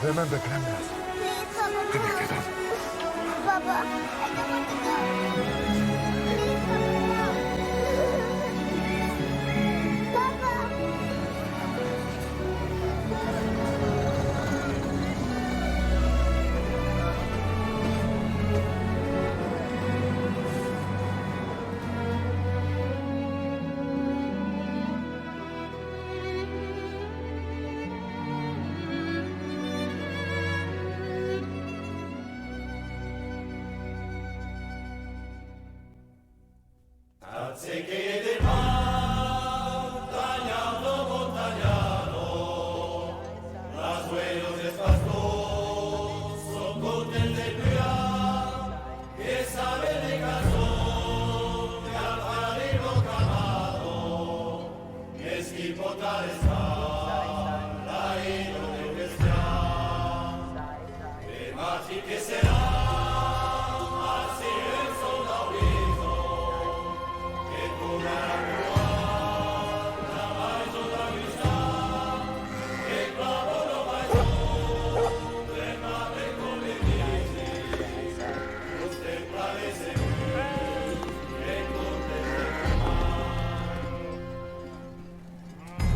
Remember cameras. Please, Papa. Get up. Papa, I don't want to go. Please, Papa, no.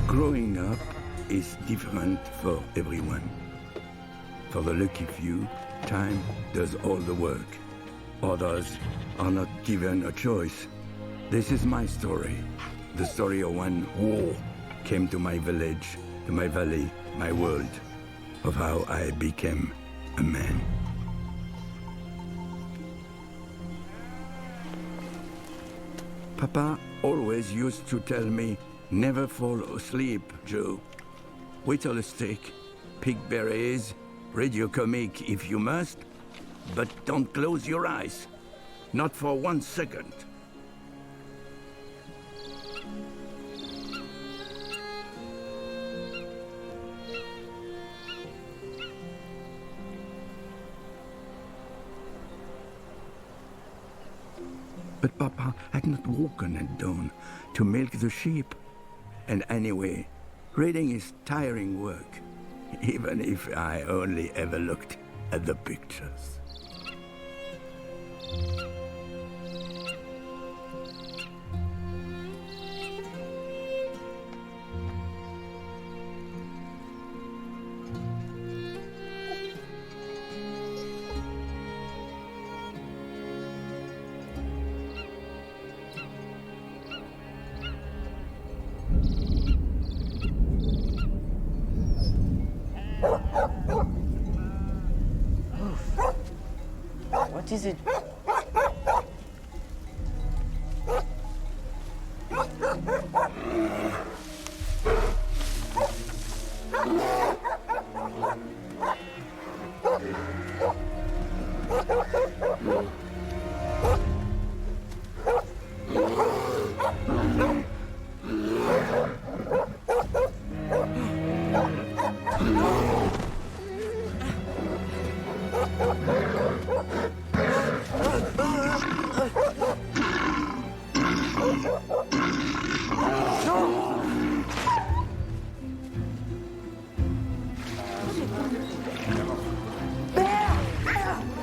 Growing up is different for everyone. For the lucky few, time does all the work. Others are not given a choice. This is my story. The story of when war came to my village, to my valley, my world, of how I became a man. Papa always used to tell me, never fall asleep, Joe. Whittle a stick, pick berries, read your comic if you must, but don't close your eyes. Not for 1 second. But Papa had not woken at dawn to milk the sheep. And anyway, reading is tiring work, even if I only ever looked at the pictures. What is it?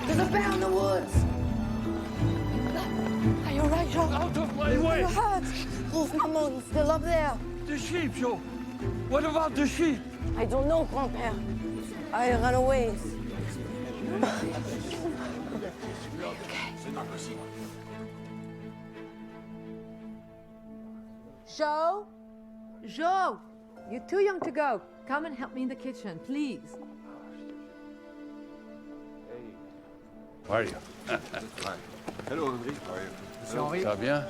There's a bear in the woods! Are you alright, Joe? Out of my way! Your heart! Wolf, Maman, he's still up there. The sheep, Joe! What about the sheep? I don't know, Grand-Père. I ran away. Joe? Joe! You're too young to go. Come and help me in the kitchen, please. How are you? Hello, Henri. How are you? Ça va bien?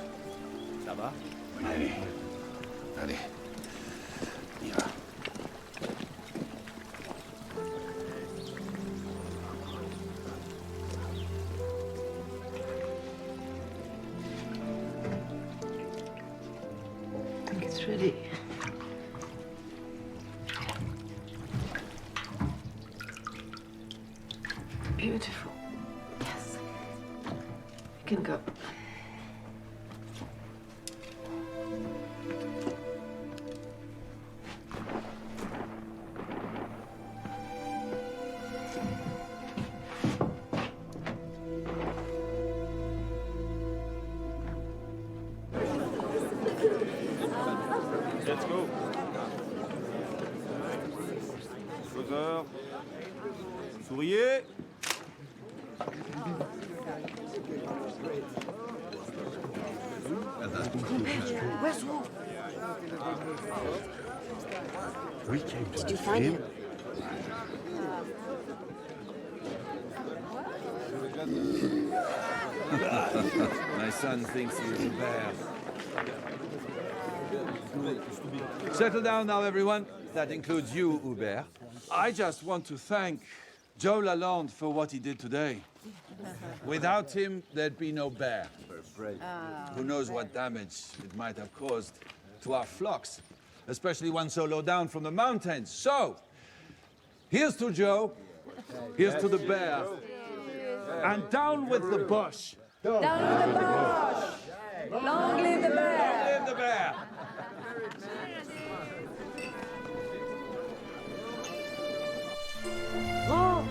Ça va? Allez. Allez. On y va. I think it's ready. Beautiful. Yes. You can go. Let's go. Faiseur. Souriez. Where's Wolf? We came to Did you find him? My son thinks he is a bear. Settle down now, everyone. That includes you, Hubert. I just want to thank Joe Lalonde for what he did today. Without him, there'd be no bear. Who knows what damage it might have caused to our flocks, especially one so low down from the mountains. So, here's to Joe, here's to the bear, and down with the bush. Down with the bush! Long live the bear! Long live the bear! Oh!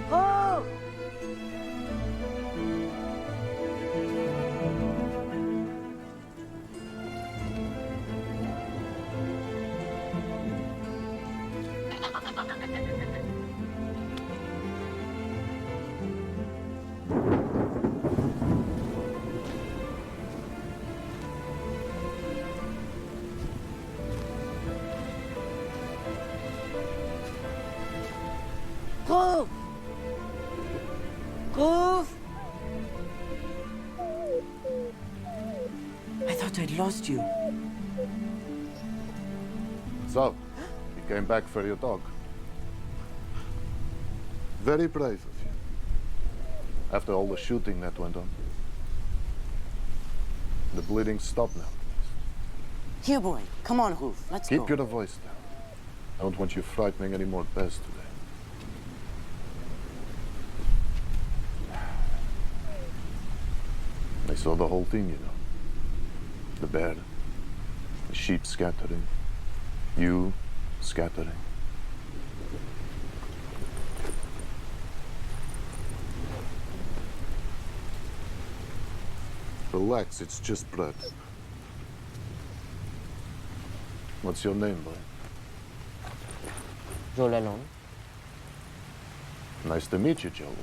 Oh! Grove! Grove! I thought I'd lost you. So, you came back for your dog. Very brave of you. After all the shooting that went on. The bleeding stopped now. Here, boy. Come on, Roof. Let's Keep go. your voice down. I don't want you frightening any more bears today. I saw the whole thing, you know. The bear, the sheep scattering, you scattering. Relax, it's just blood. What's your name, boy? Joe Lalonde. Nice to meet you, Joe.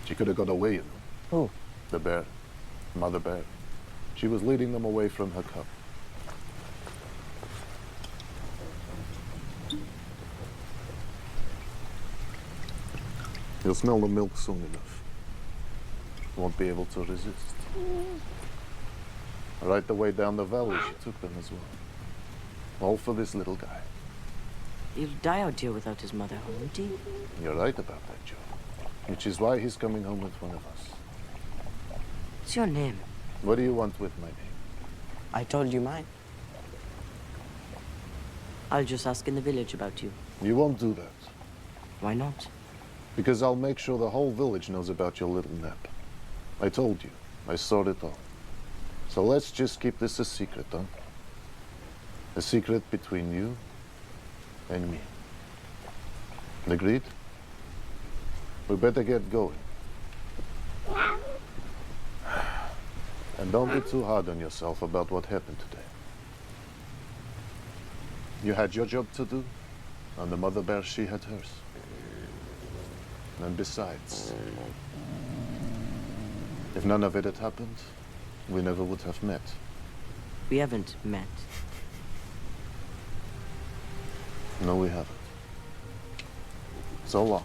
She could have got away, you know. Who? The bear. Mother bear. She was leading them away from her cub. You'll smell the milk soon enough. Won't be able to resist. Right the way down the valley, she took them as well. All for this little guy. He'll die out here without his mother, won't he? You're right about that, Joe. Which is why he's coming home with one of us. What's your name? What do you want with my name? I told you mine. I'll just ask in the village about you. You won't do that. Why not? Because I'll make sure the whole village knows about your little nap. I told you. I saw it all. So let's just keep this a secret, huh? A secret between you and me. Agreed? We better get going. And don't be too hard on yourself about what happened today. You had your job to do, and the mother bear, she had hers. And besides, if none of it had happened, we never would have met. We haven't met. No, we haven't. So long.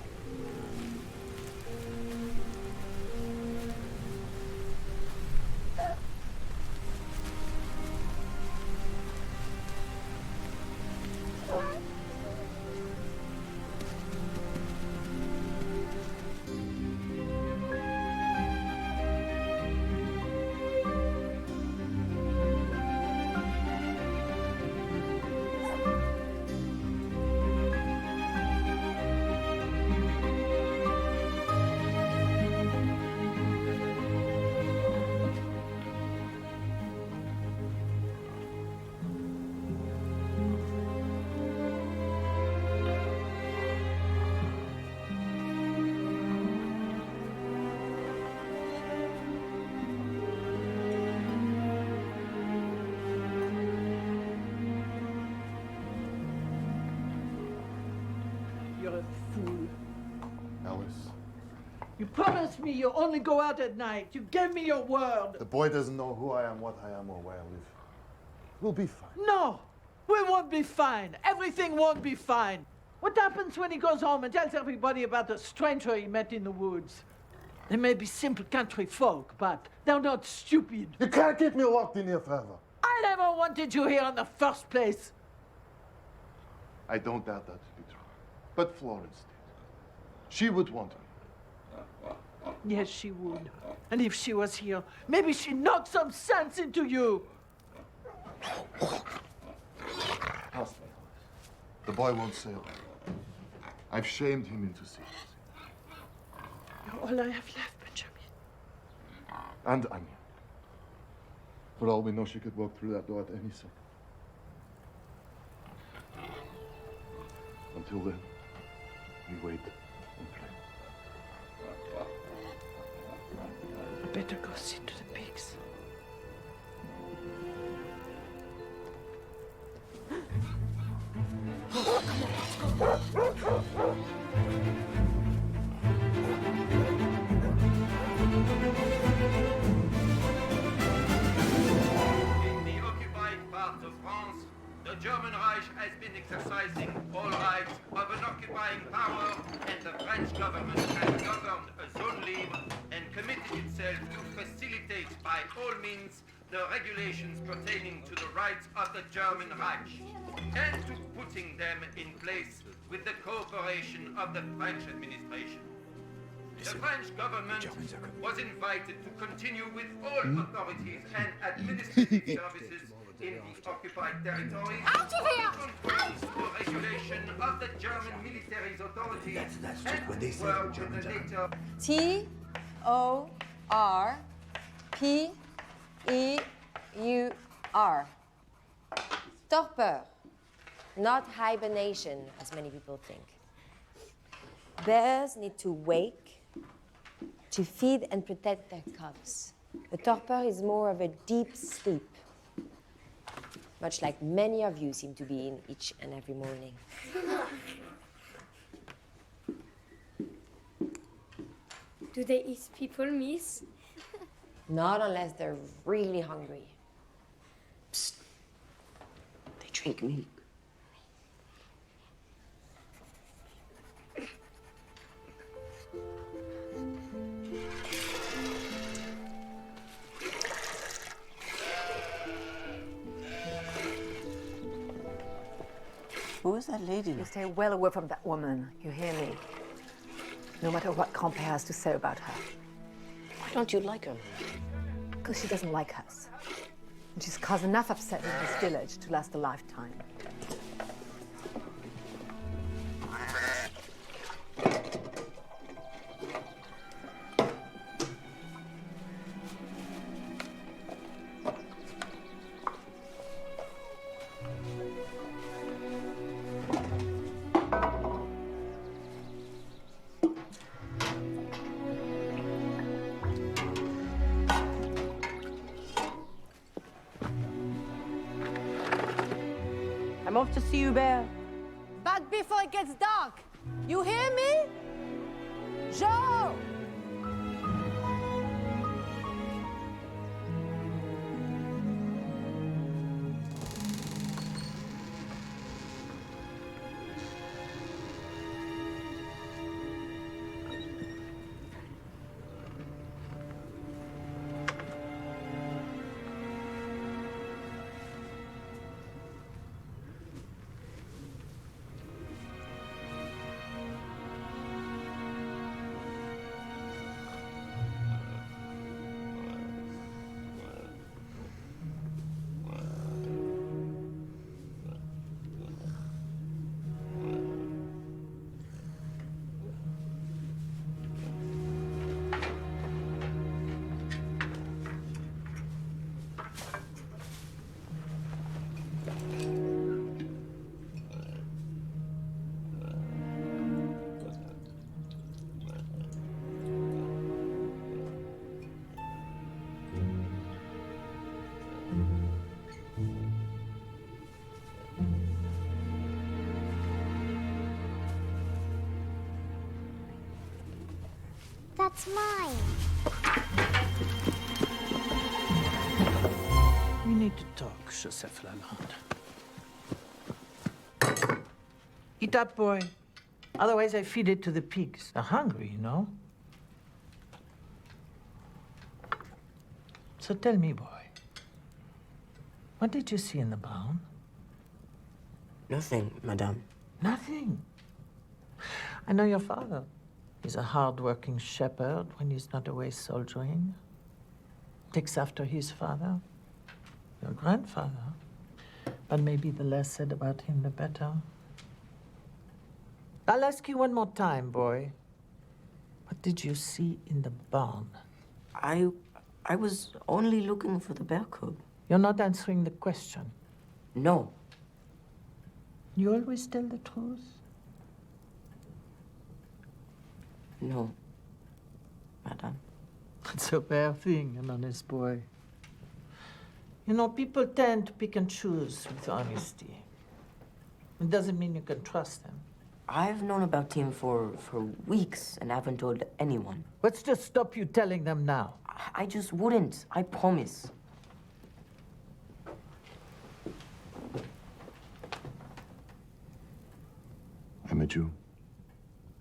You're a fool. Alice, You promised me you only go out at night. You gave me your word. the boy doesn't know who I am, what I am, or where I live. We'll be fine. No, we won't be fine. Everything won't be fine. What happens when he goes home and tells everybody about the stranger he met in the woods? They may be simple country folk, but they're not stupid. You can't keep me locked in here forever. I never wanted you here in the first place. I don't doubt that to be true. But Florence did. She would want me. Yes, she would. And if she was here, maybe she'd knock some sense into you. Trust me, Alice. The boy won't say a word. I've shamed him into secrecy. You're all I have left, Benjamin. And Anya. For all we know, she could walk through that door at any second. Until then, we wait and pray. Better go see to the pigs. In the occupied part of France, the German Reich has been exercising all rights of an occupying power, and the French government has governed a zone libre and committed itself to facilitate by all means the regulations pertaining to the rights of the German Reich, and to putting them in place with the cooperation of the French administration. The French government was invited to continue with all authorities and administrative services in the occupied territory to control the regulation of the German military's authorities and to work with the later Torpeur. Torpeur, not hibernation, as many people think. Bears need to wake to feed and protect their cubs. A torpor is more of a deep sleep, much like many of you seem to be in each and every morning. Do they eat people, miss? Not unless they're really hungry. They drink milk. Who is that lady? You stay well away from that woman, you hear me? No matter what Compé has to say about her. Why don't you like her? Because she doesn't like us. And she's caused enough upset in this village to last a lifetime. I'm off to see Hubert. Back before it gets dark. You hear me? Joe! That's mine. We need to talk, Joseph Lalonde. Eat up, boy. Otherwise, I feed it to the pigs. They're hungry, you know. So tell me, boy, what did you see in the barn? Nothing, madame. Nothing. I know your father. He's a hard-working shepherd when he's not away soldiering. Takes after his father, your grandfather. But maybe the less said about him, the better. I'll ask you one more time, boy. What did you see in the barn? I was only looking for the bear cub. You're not answering the question. No. You always tell the truth? No, madame. That's a rare thing, an honest boy. You know, people tend to pick and choose with honesty. It doesn't mean you can trust them. I've known about him for weeks and haven't told anyone. What's to stop you telling them now? I just wouldn't. I promise. I'm a Jew.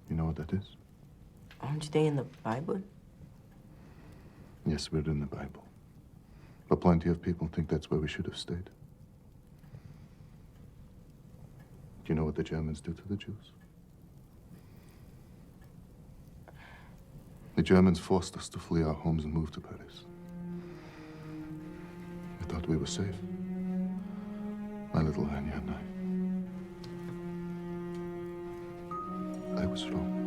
You know what that is? Aren't they in the Bible? Yes, we're in the Bible. But plenty of people think that's where we should have stayed. Do you know what the Germans do to the Jews? The Germans forced us to flee our homes and move to Paris. I thought we were safe. My little Anya and I was wrong.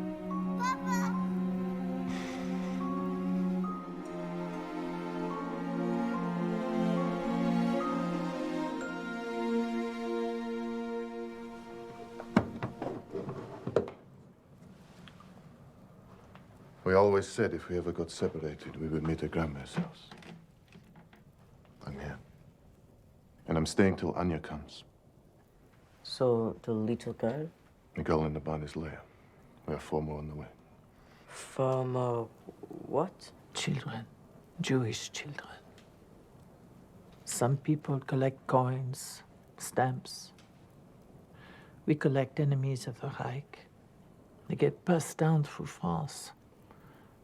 We always said if we ever got separated, we would meet at Grandma's house. I'm here. And I'm staying till Anya comes. So, the little girl? The girl in the barn is Leia. We have 4 more on the way. From, what? Children. Jewish children. Some people collect coins, stamps. We collect enemies of the Reich. They get passed down through France.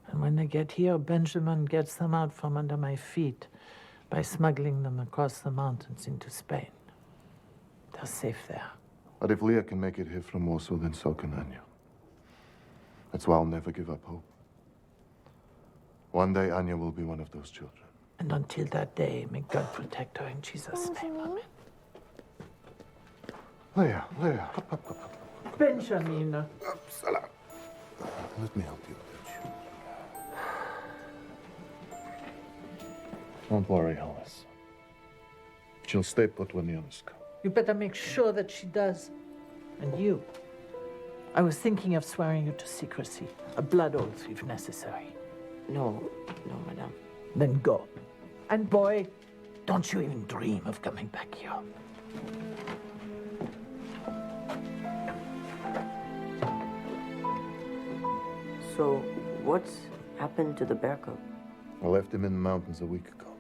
And when they get here, Benjamin gets them out from under my feet by smuggling them across the mountains into Spain. They're safe there. But if Leah can make it here from Warsaw, then so can Anya. That's why I'll never give up hope. One day, Anya will be one of those children. And until that day, may God protect her in Jesus' name. Amen. Leah, up. Benjamin. Upsala. Let me help you, bitch. Don't worry, Alice. She'll stay put when the others come. You better make sure that she does. And you. I was thinking of swearing you to secrecy. A blood oath, if necessary. No, madame. Then go. And boy, don't you even dream of coming back here. So, what's happened to the bear cub? I left him in the mountains a week ago.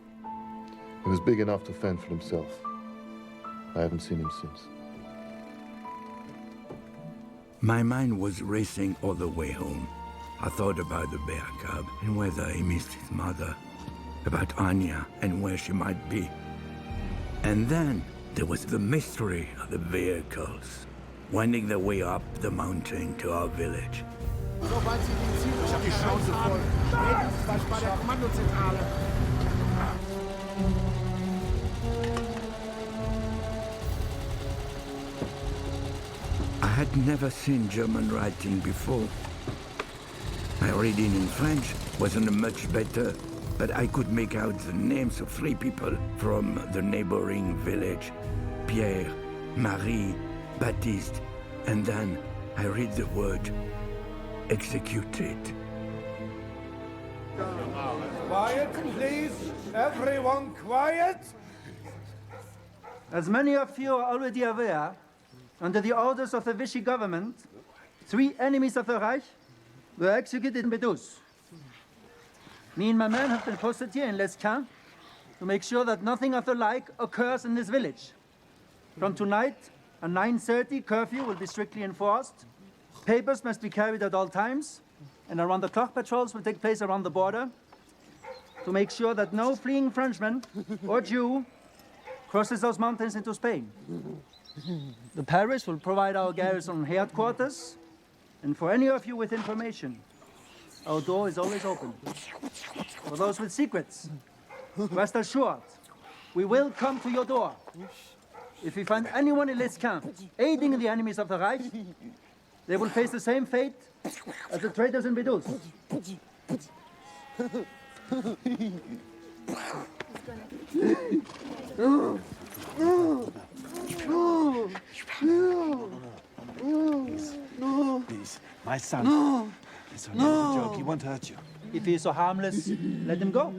He was big enough to fend for himself. I haven't seen him since. My mind was racing all the way home. I thought about the bear cub and whether he missed his mother, about Anya and where she might be. And then there was the mystery of the vehicles, winding their way up the mountain to our village. Sobald Sie den Ziel auf die Schnauze voll. Spätestens bei der Kommandozentrale. I had never seen German writing before. My reading in French wasn't much better, but I could make out the names of 3 people from the neighboring village: Pierre, Marie, Baptiste, and then I read the word executed. Quiet, please. Everyone quiet. As many of you are already aware, under the orders of the Vichy government, 3 enemies of the Reich were executed in Bedous. Me and my men have been posted here in Lesquin to make sure that nothing of the like occurs in this village. From tonight, a 9:30 curfew will be strictly enforced. Papers must be carried at all times, and around-the-clock patrols will take place around the border to make sure that no fleeing Frenchman or Jew crosses those mountains into Spain. The parish will provide our garrison headquarters, and for any of you with information, our door is always open. For those with secrets, rest assured, we will come to your door. If we find anyone in Lesquin aiding the enemies of the Reich, they will face the same fate as the traitors in Bedous. Please, my son. No. It's only a joke. He won't hurt you. If he is so harmless, let him go.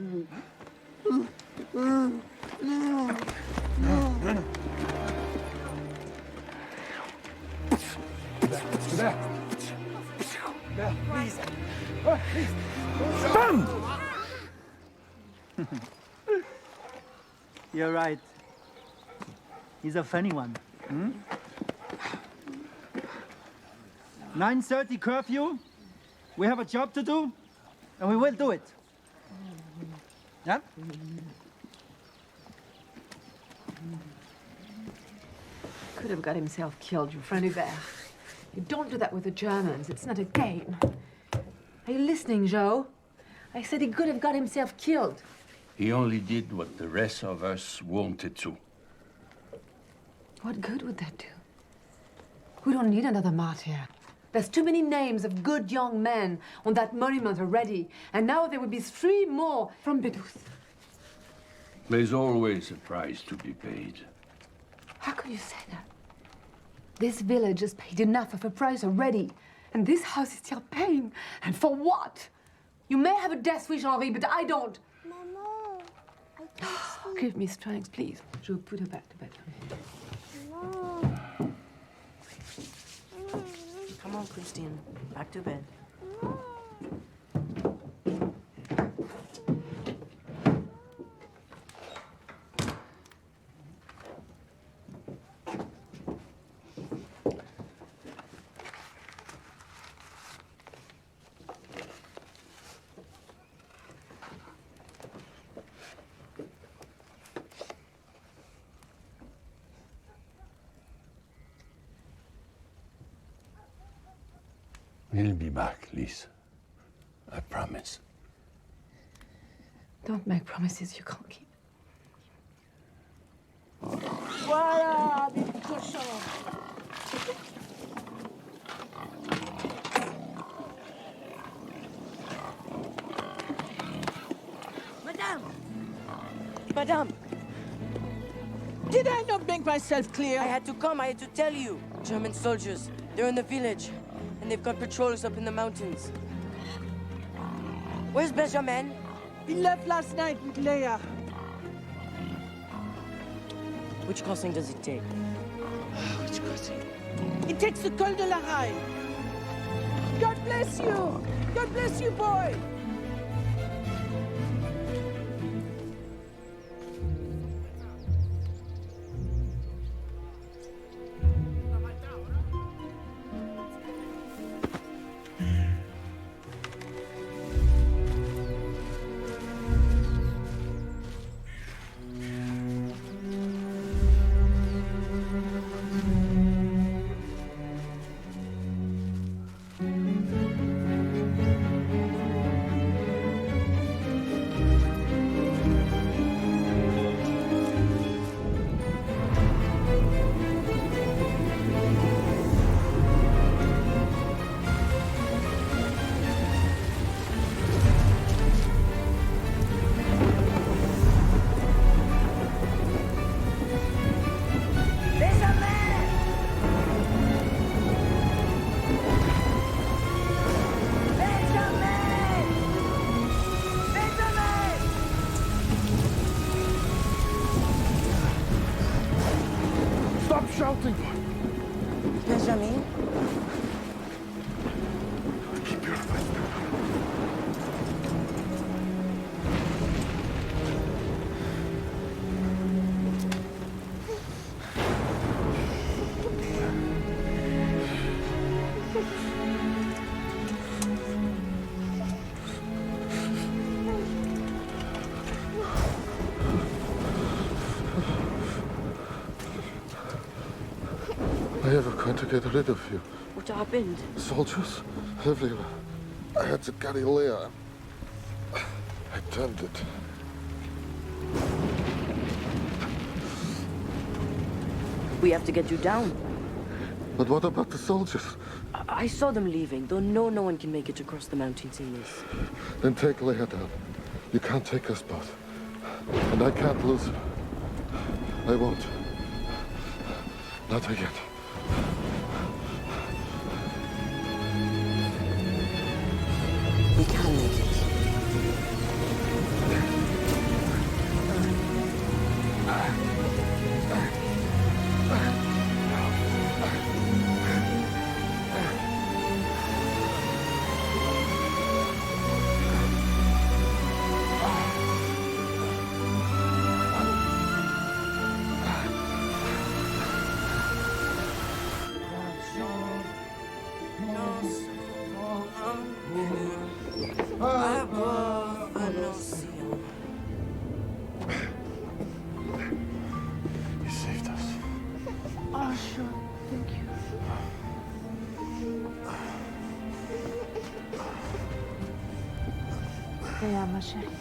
There. There, please. Oh, please. Bam! You're right. He's a funny one. 9:30 curfew. We have a job to do, and we will do it. Yeah? Could have got himself killed, your friend Hubert. You don't do that with the Germans. It's not a game. Are you listening, Joe? I said he could have got himself killed. He only did what the rest of us wanted to. What good would that do? We don't need another martyr. There's too many names of good young men on that monument already, and now there will be 3 more from Bedous. There's always a price to be paid. How could you say that? This village has paid enough of a price already, and this house is still paying. And for what? You may have a death wish, Henri, but I don't. Mama, I can't sleep. Give me strength, please. Je will put her back to bed. Mama. Come on, Christine. Back to bed. He'll be back, Lise. I promise. Don't make promises you can't keep. Voilà, des cochons. Madame! Did I not make myself clear? I had to come, I had to tell you. German soldiers, they're in the village, and they've got patrols up in the mountains. Where's Benjamin? He left last night with Leia. Which crossing does it take? Which crossing? It takes the Col de la Raille. God bless you! God bless you, boy! Shouting! Benjamin? Keep your voice down. I ever going to get rid of you. What happened? Soldiers, everywhere. I had to carry Leia. I turned it. We have to get you down. But what about the soldiers? I saw them leaving, though no one can make it across the mountains in this. Then take Leia down. You can't take us both. And I can't lose her. I won't. Not again. We can make it. You saved us. Oh, sure. Thank you. Leia, ma chérie.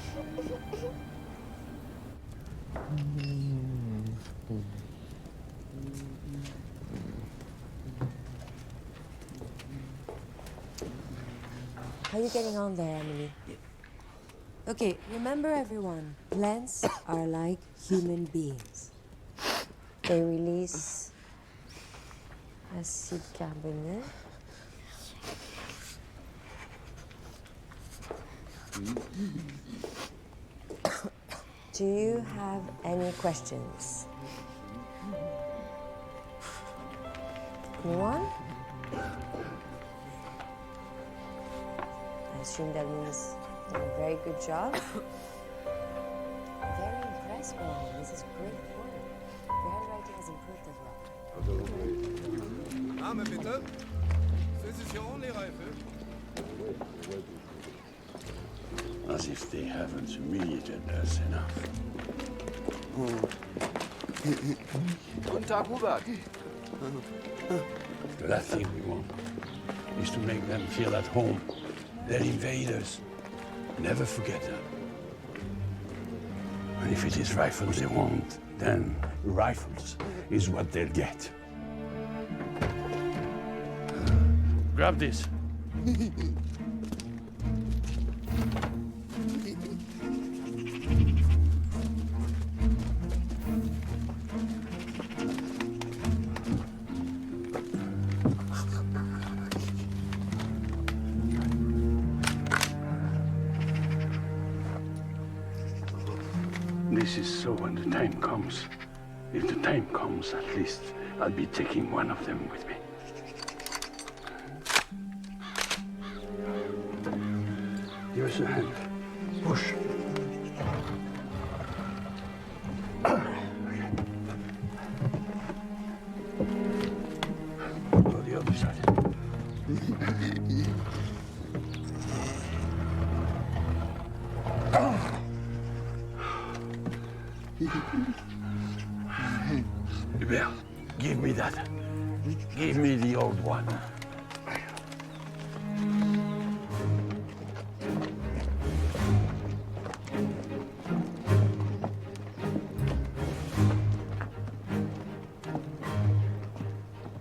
How are you getting on there, Emily? Okay, remember everyone, plants are like human beings. They release acid carbonique. Do you have any questions? Anyone? I assume that means you did a very good job. Very impressed, Mom. This is great work. Your handwriting has improved as well. Name bitte? This is your only rifle? As if they haven't humiliated us enough. Guten Tag, Hubert. The last thing we want is to make them feel at home. They're invaders. Never forget that. And if it is rifles they want, then rifles is what they'll get. Grab this. This is so when the time comes. If the time comes, at least I'll be taking one of them with me. Give us a hand. Push. Go the other side. Hubert, give me that. Give me the old one.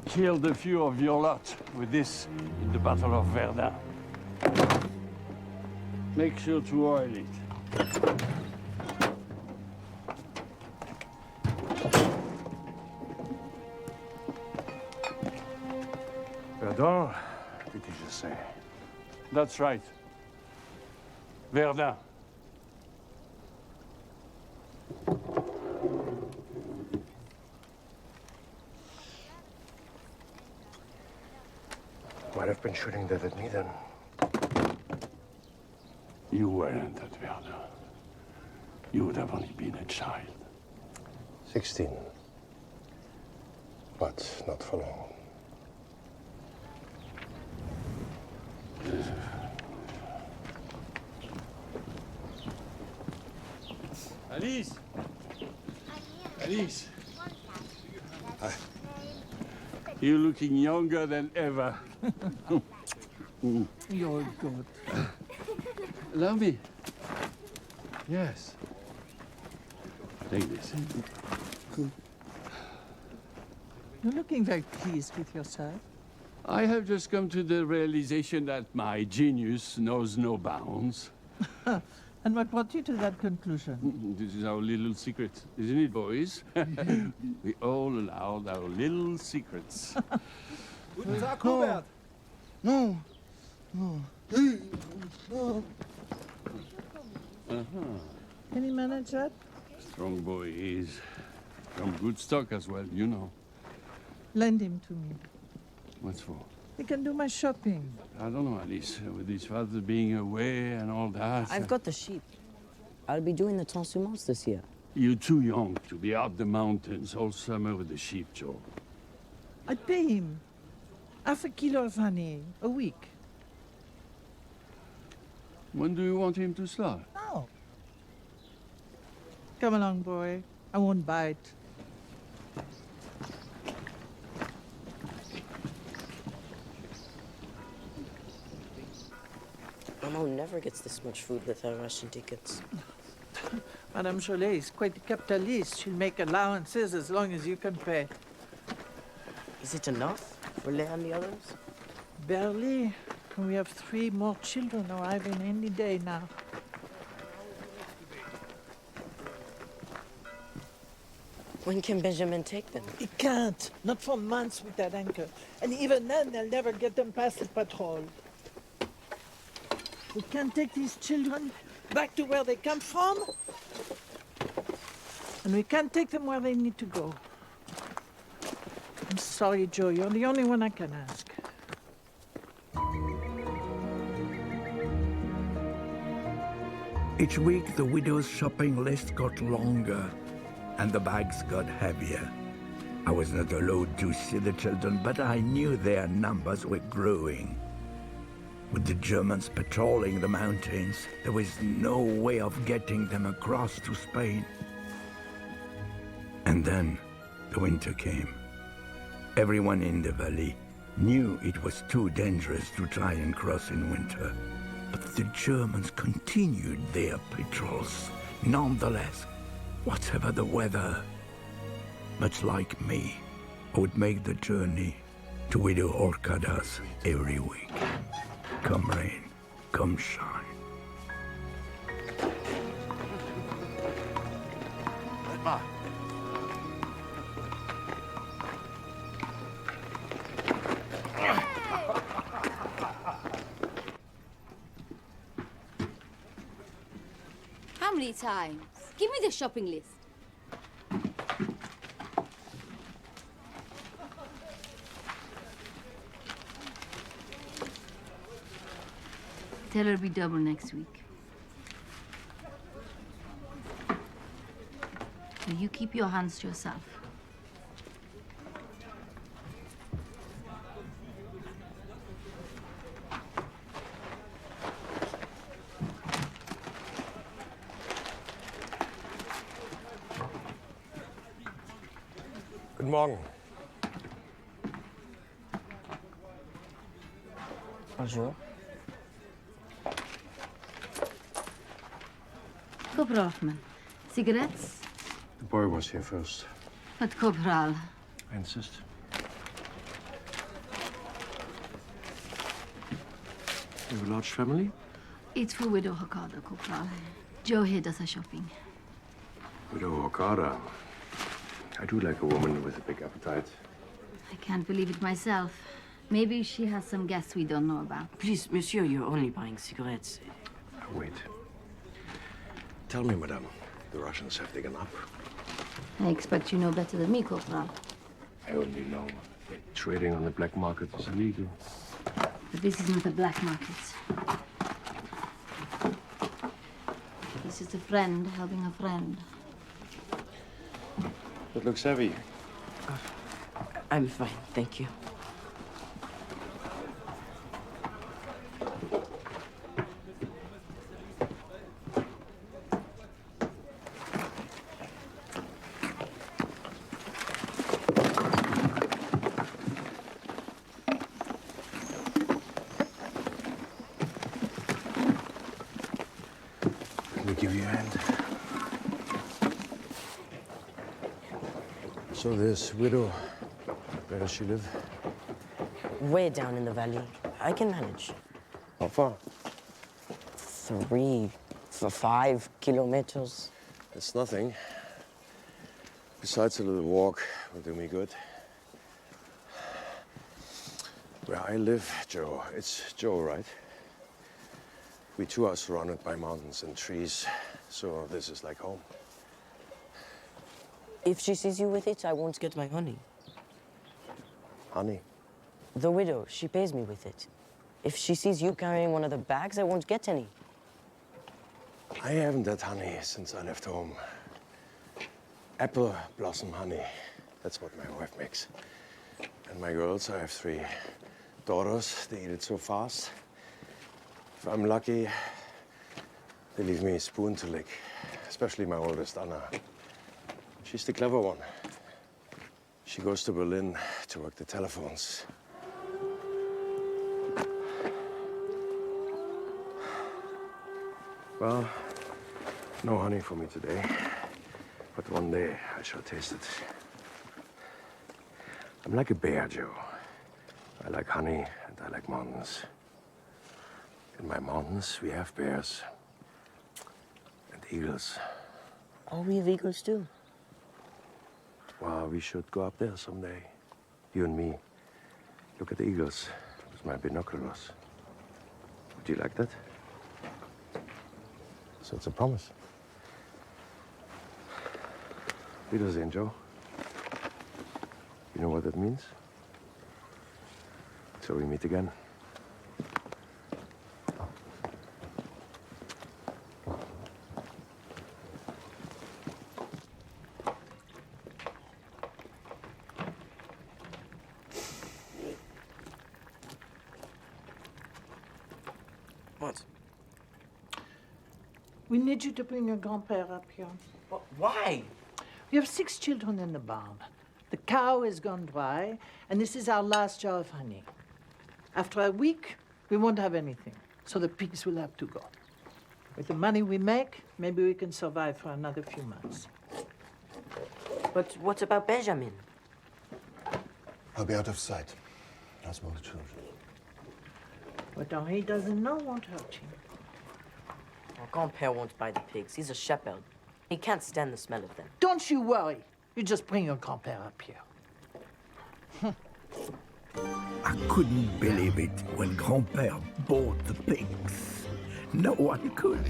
Killed a few of your lot with this in the Battle of Verdun. Make sure to oil it. Verdun, did you just say? That's right. Verdun. Might have been shooting that at me then. You weren't at Verdun. You would have only been a child. 16. But not for long. Alice! Alice! Hi. You're looking younger than ever. You're good. Allow me. Yes. Take this. You're looking very pleased with yourself. I have just come to the realization that my genius knows no bounds. And what brought you to that conclusion? This is our little secret, isn't it, boys? We all allowed our little secrets. Guten Tag, Hubert. No. No. No. Can you manage that? Strong boy he is. From good stock as well, you know. Lend him to me. What's for? He can do my shopping. I don't know, Alice. With his father being away and all that. I've got the sheep. I'll be doing the transhumance this year. You're too young to be out the mountains all summer with the sheep, Joe. I'd pay him half a kilo of honey a week. When do you want him to start? No. Come along, boy. I won't bite. Maman never gets this much food with her Russian tickets. Madame Jolet is quite a capitalist. She'll make allowances as long as you can pay. Is it enough for Leah and the others? Barely. We have 3 more children arriving any day now. When can Benjamin take them? He can't. Not for months with that anchor. And even then, they'll never get them past the patrol. We can't take these children back to where they come from. And we can't take them where they need to go. I'm sorry, Joe. You're the only one I can ask. Each week, the widow's shopping list got longer, and the bags got heavier. I was not allowed to see the children, but I knew their numbers were growing. With the Germans patrolling the mountains, there was no way of getting them across to Spain. And then the winter came. Everyone in the valley knew it was too dangerous to try and cross in winter. But the Germans continued their patrols, nonetheless, whatever the weather. Much like me, I would make the journey to Widow Orcada's every week. Come rain, come shine. How many times? Give me the shopping list. Tell her we double next week. Now you keep your hands to yourself. Guten Morgen. Bonjour. Corporal Hoffman, cigarettes? The boy was here first. But Corporal. I insist. You have a large family? It's for Widow Hokada, Corporal. Joe here does her shopping. Widow Okada. I do like a woman with a big appetite. I can't believe it myself. Maybe she has some guests we don't know about. Please, monsieur, you're only buying cigarettes. Wait. Tell me, madame, the Russians have taken up. I expect you know better than me, Corporal. I only know that trading on the black market is illegal. But this isn't the black market. This is a friend helping a friend. That looks heavy. I'm fine, thank you. Let me give you a hand. So this widow, where does she live? Way down in the valley. I can manage. How far? 5 kilometers. It's nothing. Besides, a little walk will do me good. Where I live, Joe, it's Joe, right? We too are surrounded by mountains and trees, so this is like home. If she sees you with it, I won't get my honey. Honey? The widow, she pays me with it. If she sees you carrying one of the bags, I won't get any. I haven't had honey since I left home. Apple blossom honey. That's what my wife makes. And my girls, I have 3 daughters. They eat it so fast. If I'm lucky, they leave me a spoon to lick. Especially my oldest, Anna. She's the clever one. She goes to Berlin to work the telephones. Well, no honey for me today. But one day I shall taste it. I'm like a bear, Joe. I like honey and I like mountains. In my mountains, we have bears and eagles. Oh, we have eagles too. Well, we should go up there someday. You and me. Look at the eagles with my binoculars. Would you like that? So it's a promise. Wiedersehen, Joe. You know what that means? So we meet again. What? We need you to bring your grandpère up here. Why? We have 6 children in the barn. The cow has gone dry, and this is our last jar of honey. After a week, we won't have anything, so the pigs will have to go. With the money we make, maybe we can survive for another few months. But what about Benjamin? I'll be out of sight. I'll smell the children. What Henri doesn't know won't hurt him. Well, Grand-Père won't buy the pigs. He's a shepherd. He can't stand the smell of them. Don't you worry. You just bring your Grand-Père up here. I couldn't believe it when Grand-Père bought the pigs. No one could.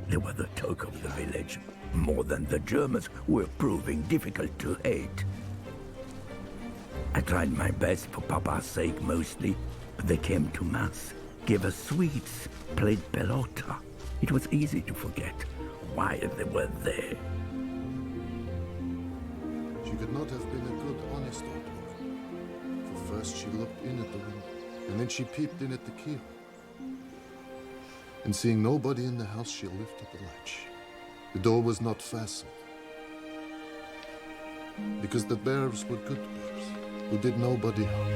They were the talk of the village, more than the Germans who were proving difficult to hate. I tried my best for Papa's sake mostly, but they came to Mass, gave us sweets, played pelota. It was easy to forget why they were there. She could not have been a good, honest old woman. For first she looked in at the window, and then she peeped in at the keyhole. And seeing nobody in the house, she lifted the latch. The door was not fastened. Because the bears were good bears, who did nobody harm.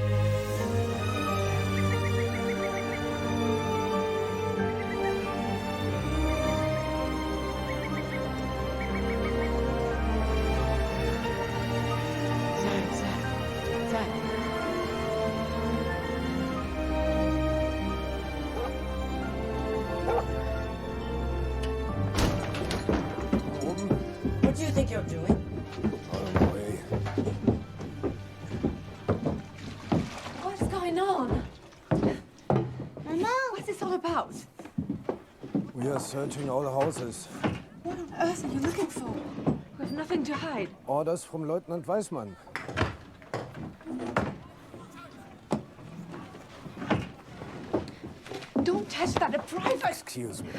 What do you think you're doing? What's going on? Mama! What's this all about? We are searching all houses. What on earth are you looking for? We have nothing to hide. Orders from Lieutenant Weissmann. Don't touch that, a private! Excuse me.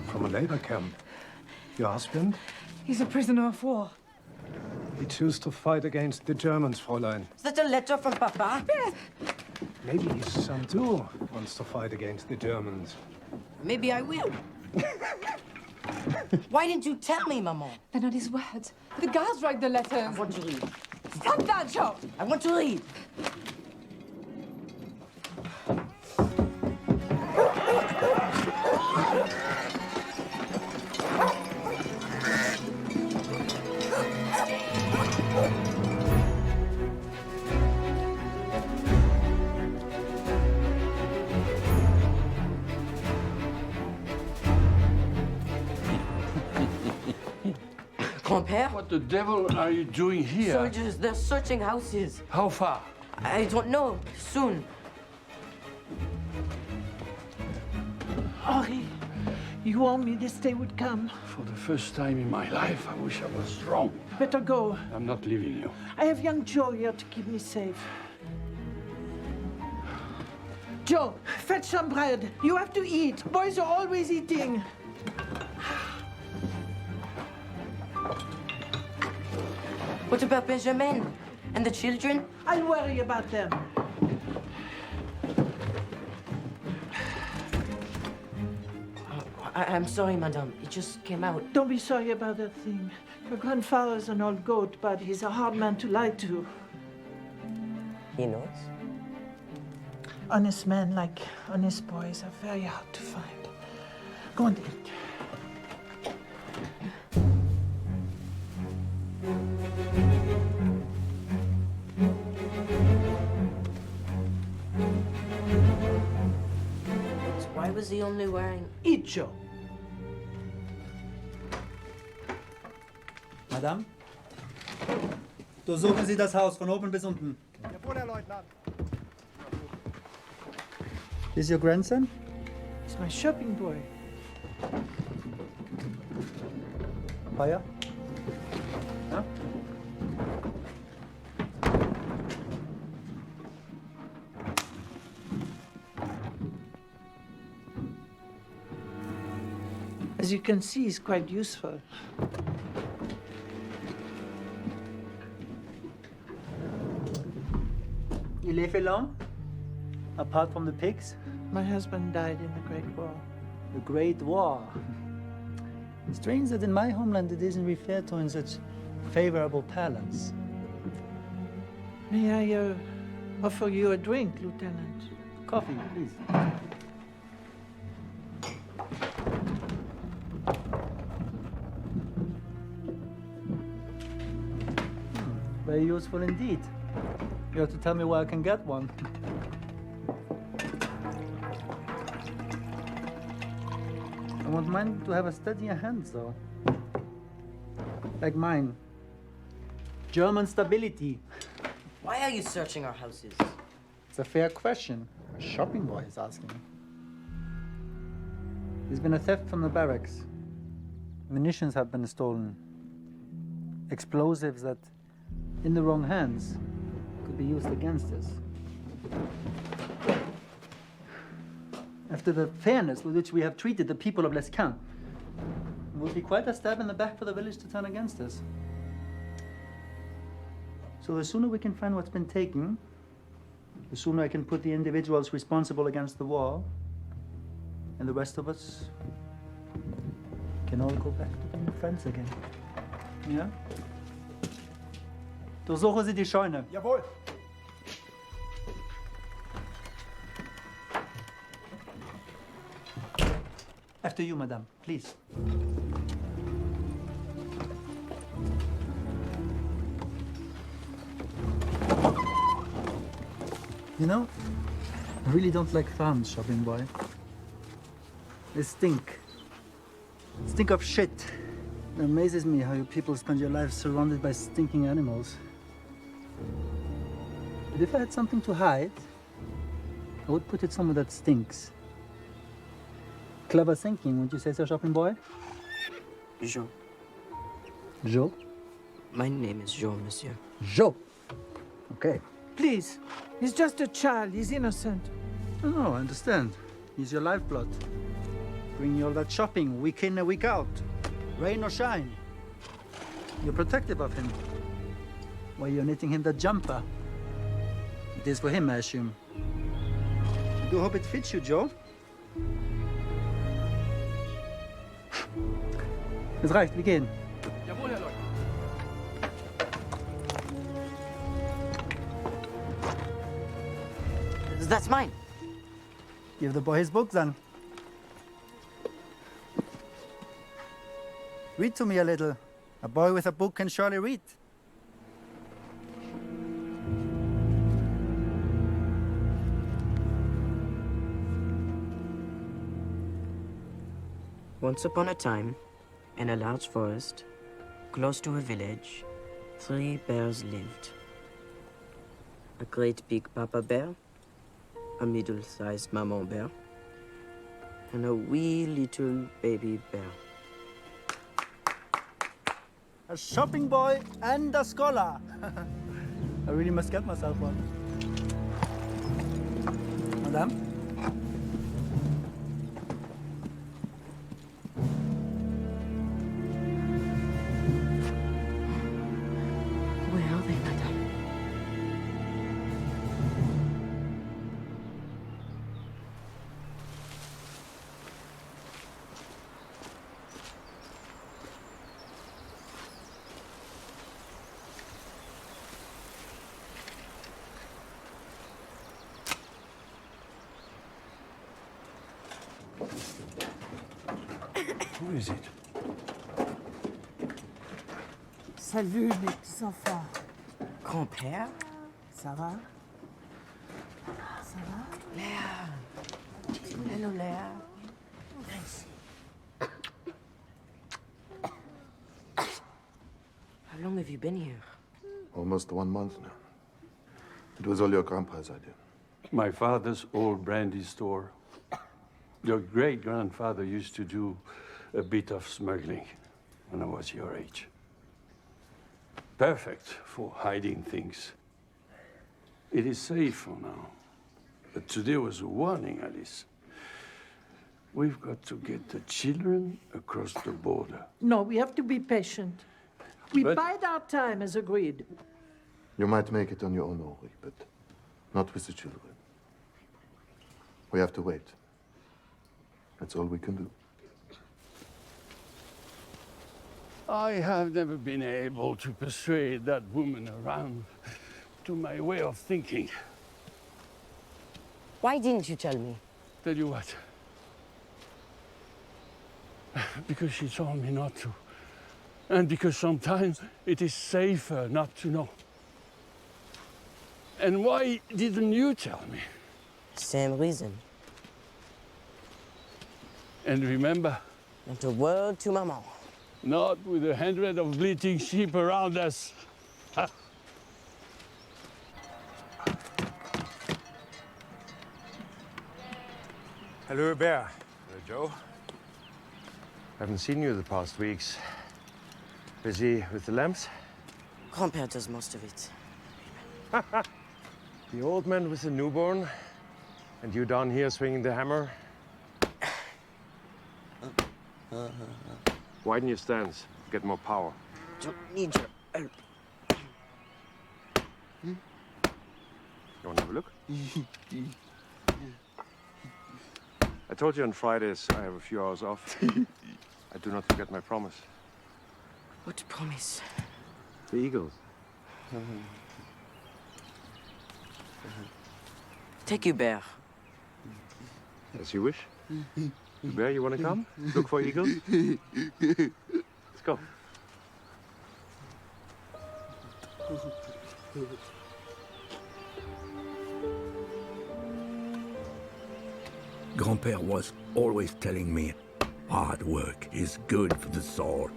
From a labor camp. Your husband? He's a prisoner of war. He chose to fight against the Germans, Fräulein. Is that a letter from Papa? Yes. Maybe his son, too, wants to fight against the Germans. Maybe I will. Why didn't you tell me, Maman? They're not his words. The guards write the letters. I want to read. Stop that, Joe! I want to read. Grand-Père? What the devil are you doing here? Soldiers, they're searching houses. How far? I don't know. Soon. Henri, you warned me this day would come. For the first time in my life, I wish I was wrong. Better go. I'm not leaving you. I have young Joe here to keep me safe. Joe, fetch some bread. You have to eat. Boys are always eating. What about Benjamin? And the children? I'll worry about them. I'm sorry, madame. It just came out. Don't be sorry about that thing. Your grandfather's an old goat, but he's a hard man to lie to. He knows. Honest men like honest boys are very hard to find. Go and eat. So why was he only wearing... Eat, Joe. Madame? Durchsuchen Sie das Haus von oben bis unten. Jawohl, Herr Leutnant. Is your grandson? He's my shopping boy. Feuer? Ja? As you can see, he's quite useful. Il est fait long? Apart from the pigs? My husband died in the Great War. The Great War. Strange that in my homeland it isn't referred to in such favorable parlance. May I offer you a drink, Lieutenant? Coffee, please. Very useful indeed. You have to tell me where I can get one. I want mine to have a steadier hand, though. Like mine. German stability. Why are you searching our houses? It's a fair question. A shopping boy is asking. There's been a theft from the barracks. Munitions have been stolen. Explosives that, in the wrong hands, could be used against us. After the fairness with which we have treated the people of Lescan, it would be quite a stab in the back for the village to turn against us. So the sooner we can find what's been taken, the sooner I can put the individuals responsible against the war, and the rest of us can all go back to being friends again. Ja? Durchsuchen Sie die Scheune. Jawohl. After you, madame, please. You know, I really don't like farms, shopping boy. They stink. Stink of shit. It amazes me how you people spend your lives surrounded by stinking animals. But if I had something to hide, I would put it somewhere that stinks. Clever thinking, wouldn't you say so, shopping boy? Joe. Joe? My name is Joe, monsieur. Joe. Okay. Please, he's just a child. He's innocent. Oh, I understand. He's your lifeblood. Bring you all that shopping, week in and week out. Rain or shine. You're protective of him. Why you're knitting him that jumper. It is for him, I assume. I do hope it fits you, Joe. Es reicht, wir gehen. Jawohl, Herr Leutnant. That's mine. Give the boy his book, then. Read to me a little. A boy with a book can surely read. Once upon a time, in a large forest, close to a village, 3 bears lived. A great big papa bear, a middle-sized maman bear, and a wee little baby bear. A shopping boy and a scholar. I really must get myself one. Madame? Where are they, madame? Who is it? Salut, les enfants. Grand-père? Ça va? Ça va? Léa. Hello, Léa. How long have you been here? Almost 1 month now. It was all your grandpa's idea. My father's old brandy store. Your great-grandfather used to do a bit of smuggling when I was your age. Perfect for hiding things. It is safe for now. But today was a warning, Alice. We've got to get the children across the border. No, we have to be patient. We But- bide our time as agreed. You might make it on your own, Ori, but not with the children. We have to wait. That's all we can do. I have never been able to persuade that woman around to my way of thinking. Why didn't you tell me? Tell you what? Because she told me not to. And because sometimes it is safer not to know. And why didn't you tell me? Same reason. And remember? Not a word to Maman. Not with 100 of bleating sheep around us. Hello, Bear. Hello, Joe. Haven't seen you the past weeks. Busy with the lamps? Grandpère does most of it. The old man with the newborn, and you down here swinging the hammer? Widen your stance. Get more power. Don't need your help. You want to have a look? I told you on Fridays I have a few hours off. I do not forget my promise. What promise? The eagles. Take you, Bear. As you wish. Bear, you want to come? Look for eagles? Let's go. Grandpère was always telling me hard work is good for the soul.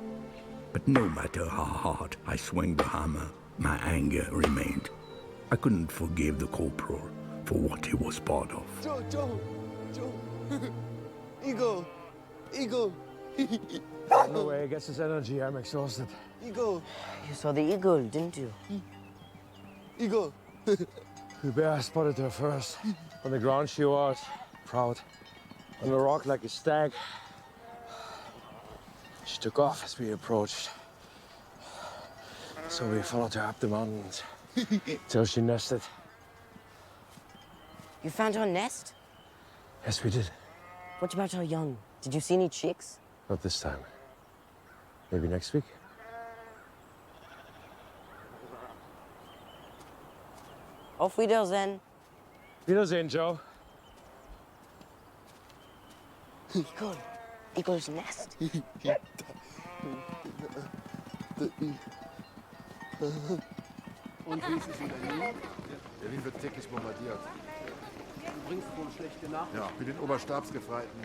But no matter how hard I swung the hammer, my anger remained. I couldn't forgive the corporal for what he was part of. Joe! Eagle! No way he gets his energy. I'm exhausted. Eagle! You saw the eagle, didn't you? Eagle! Hubert spotted her first. On the ground she was, proud. On the rock like a stag. She took off as we approached. So we followed her up the mountains till she nested. You found her nest? Yes, we did. What about her young? Did you see any chicks? Not this time. Maybe next week. Auf Wiedersehen. Wiedersehen, Joe. Eagle. Eagle's nest. Und wie ist es in Berlin? Berlin wird täglich bombardiert. Du bringst wohl schlechte Nachrichten. Ja, mit den Oberstabsgefreiten.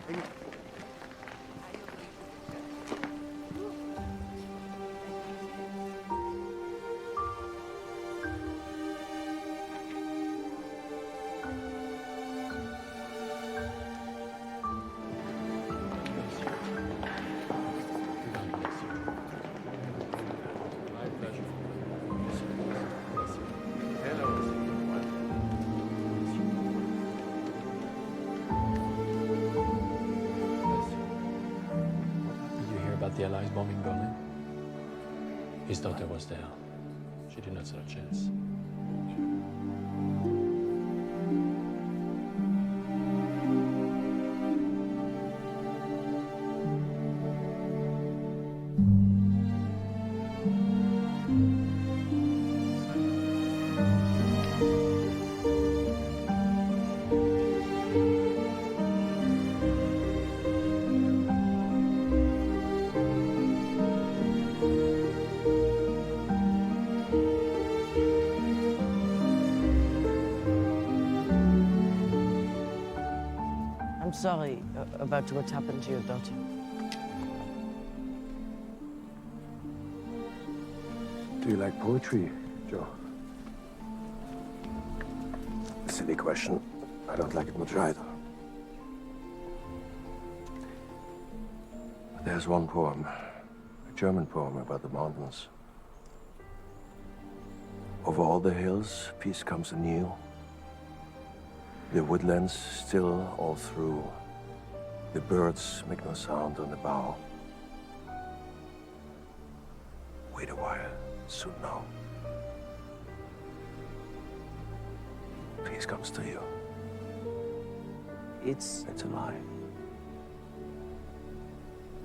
The Allies bombing Berlin. His daughter was there. She did not stand a chance. Sorry about what happened to your daughter. Do you like poetry, Joe? Silly question. I don't like it much either. But there's one poem, a German poem about the mountains. Over all the hills, peace comes anew. The woodlands still all through. The birds make no sound on the bough. Wait a while, soon now. Peace comes to you. It's a lie.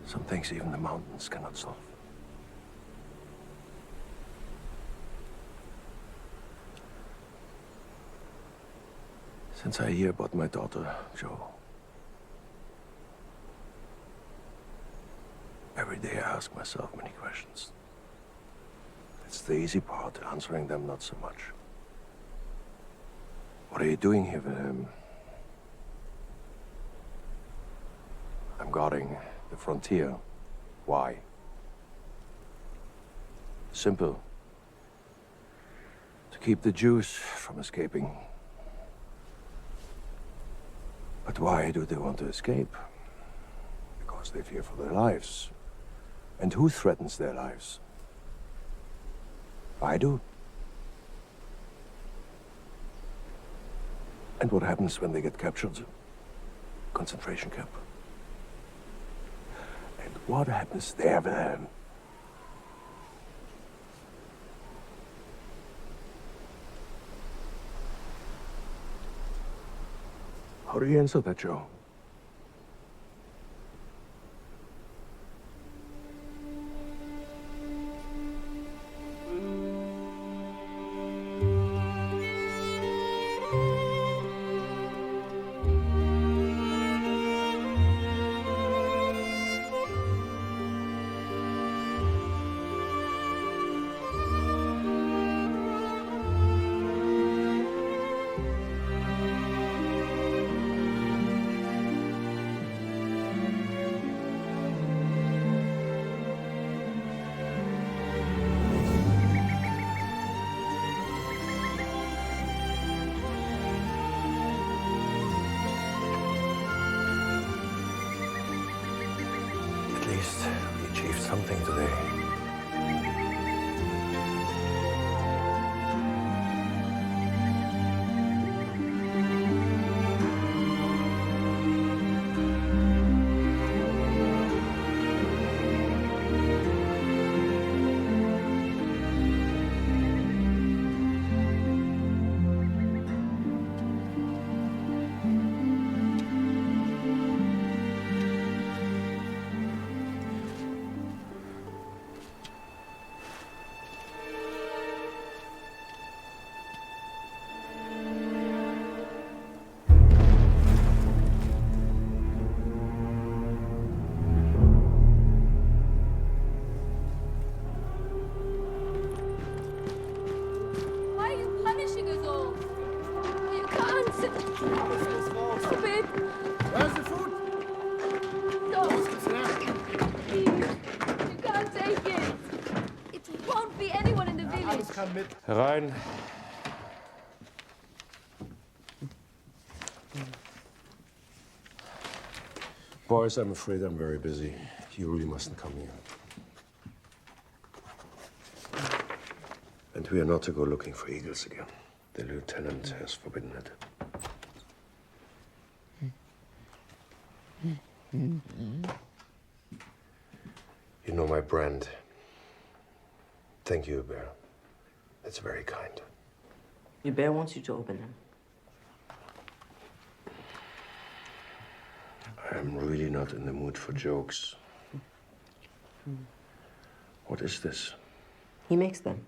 Some things even the mountains cannot solve. Since I hear about my daughter, Joe, every day I ask myself many questions. It's the easy part, answering them not so much. What are you doing here, Wilhelm? I'm guarding the frontier. Why? Simple. To keep the Jews from escaping. But why do they want to escape? Because they fear for their lives. And who threatens their lives? I do. And what happens when they get captured? Concentration camp. And what happens there, Wilhelm? How do you answer that, Joe? At least we achieved something today. Why are you punishing us all? You can't. Stop it. Where's the food? Stop. Please. You can't take it. It won't be anyone in the village. Herein. Boys, I'm afraid I'm very busy. You really mustn't come here. And we are not to go looking for eagles again. The lieutenant has forbidden it. You know my brand. Thank you, Hubert. That's very kind. Hubert wants you to open them. I'm really not in the mood for jokes. What is this? He makes them.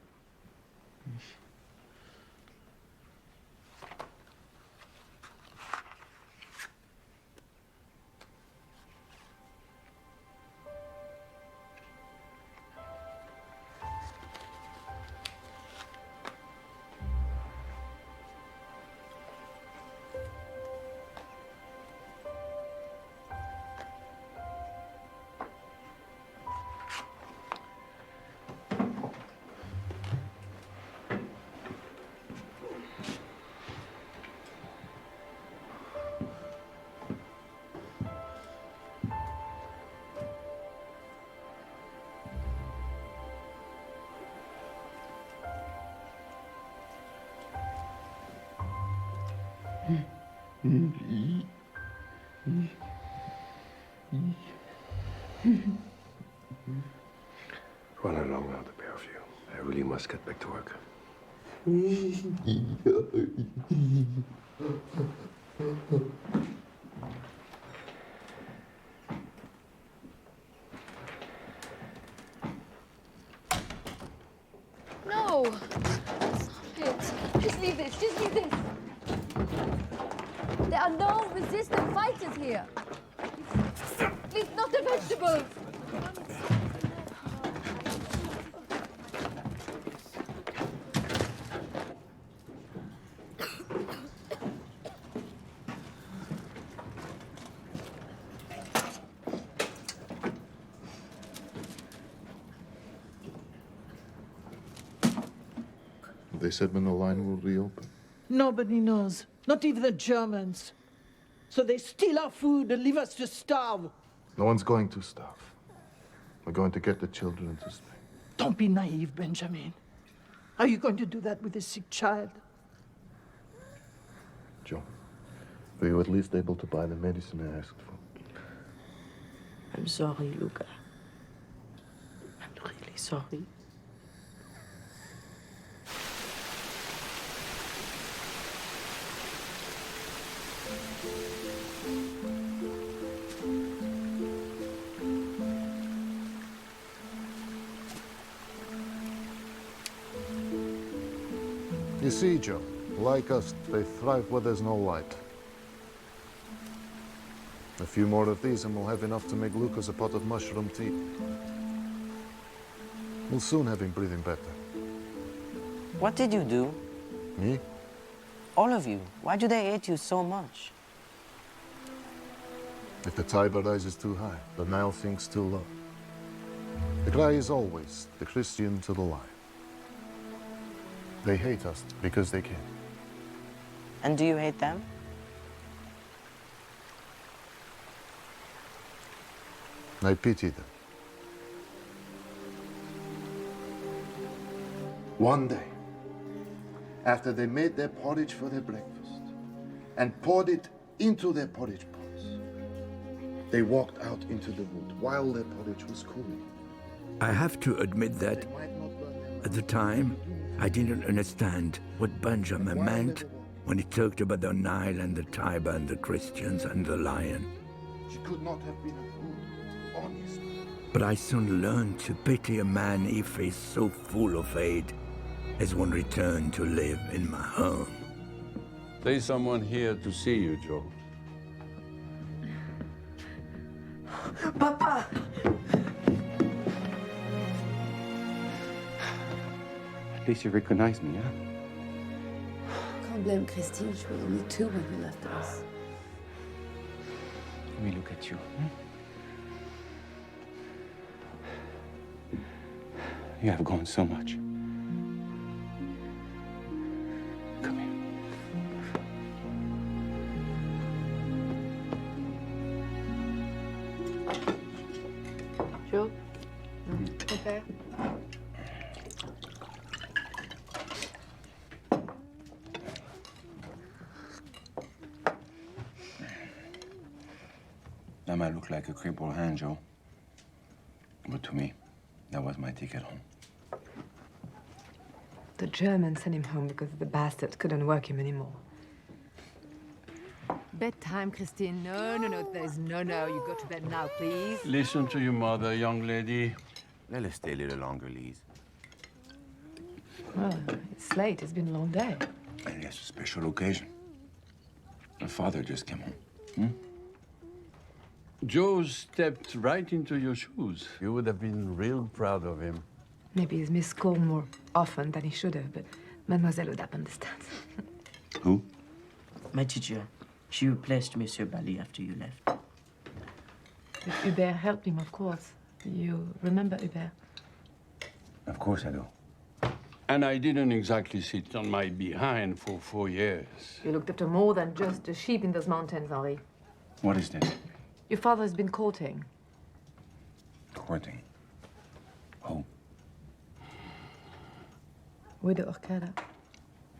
Run along now, the pair of you. I really must get back to work. No! Stop it. Just leave this. Just leave this. There are no resistant fighters here. Please, not the vegetables. They said when the line will reopen. Nobody knows, not even the Germans. So they steal our food and leave us to starve. No one's going to starve. We're going to get the children to Spain. Don't be naive, Benjamin. Are you going to do that with a sick child? Joe, were you at least able to buy the medicine I asked for? I'm sorry, Luca. I'm really sorry. You see, Joe, like us, they thrive where there's no light. A few more of these and we'll have enough to make Lucas a pot of mushroom tea. We'll soon have him breathing better. What did you do? Me? All of you. Why do they hate you so much? If the Tiber rises too high, the Nile sinks too low. The cry is always the Christian to the lie. They hate us because they can. And do you hate them? I pity them. One day, after they made their porridge for their breakfast and poured it into their porridge pots, they walked out into the wood while their porridge was cooling. I have to admit that at the time, I didn't understand what Benjamin meant when he talked about the Nile and the Tiber and the Christians and the lion. She could not have been a good, honest man. But I soon learned to pity a man if he's so full of hate as one returned to live in my home. There's someone here to see you, Joe. Papa! At least you recognize me, huh? Can't blame Christine. She was only 2 when you left us. Let me look at you. You have grown so much. Come here. Joe? Okay. That might look like a crippled hand, Joe. But to me, that was my ticket home. The Germans sent him home because the bastards couldn't work him anymore. Bedtime, Christine. No. There's no. You go to bed now, please. Listen to your mother, young lady. Let us stay a little longer, Lise. Well, it's late. It's been a long day. And it's a special occasion. My father just came home. Joe stepped right into your shoes. You would have been real proud of him. Maybe he's missed school more often than he should have, but Mademoiselle Oudap understands. Who? My teacher. She replaced Monsieur Bali after you left. But Hubert helped him, of course. You remember Hubert? Of course I do. And I didn't exactly sit on my behind for 4 years. You looked after more than just the sheep in those mountains, Henri. What is this? Your father has been courting. Courting? Who? Widow Orcada.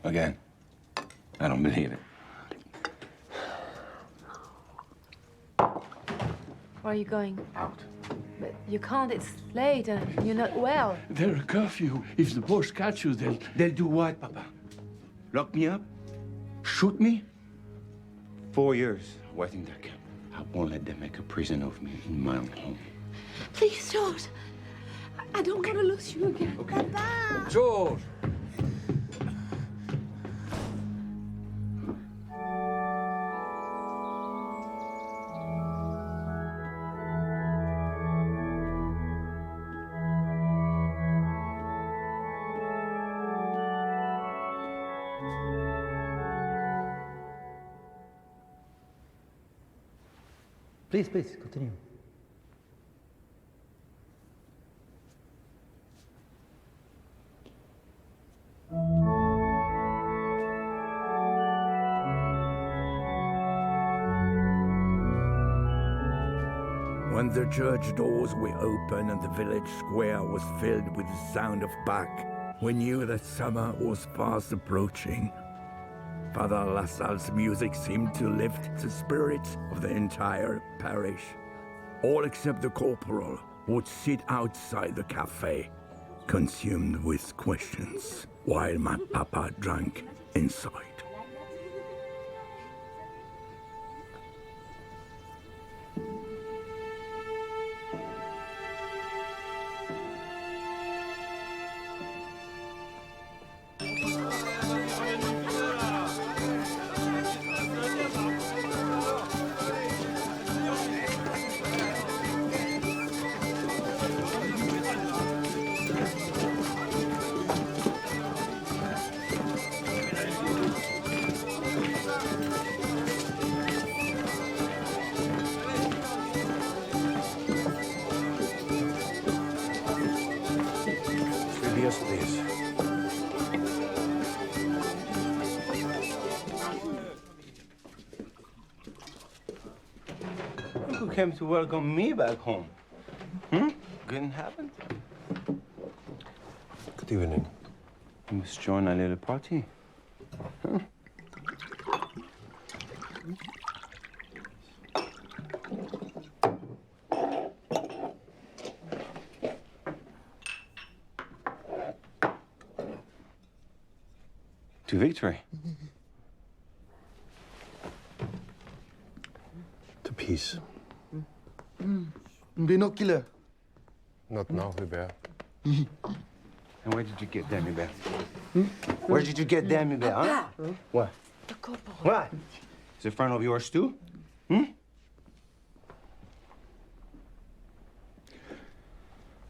Again? I don't believe it. Where are you going? Out. But you can't. It's late and you're not well. They're a curfew. If the boss catch you, they'll do what, Papa? Lock me up? Shoot me? 4 years waiting their camp. I won't let them make a prison of me in my own home. Please don't. I don't want to lose you again. Okay. Papa! George! Please, please, continue. When the church doors were open and the village square was filled with the sound of Bach, we knew that summer was fast approaching. Father Lassalle's music seemed to lift the spirits of the entire parish. All except the corporal would sit outside the cafe, consumed with questions, while my papa drank inside. Yes, please. Who came to welcome me back home? Couldn't happen. Good evening. You must join our little party. Huh? To victory. To peace. Binocular. Not now, Hubert. And where did you get them, Hubert? Where did you get them, Hubert, huh? What? The corporal. What? Is it a friend of yours, too? Good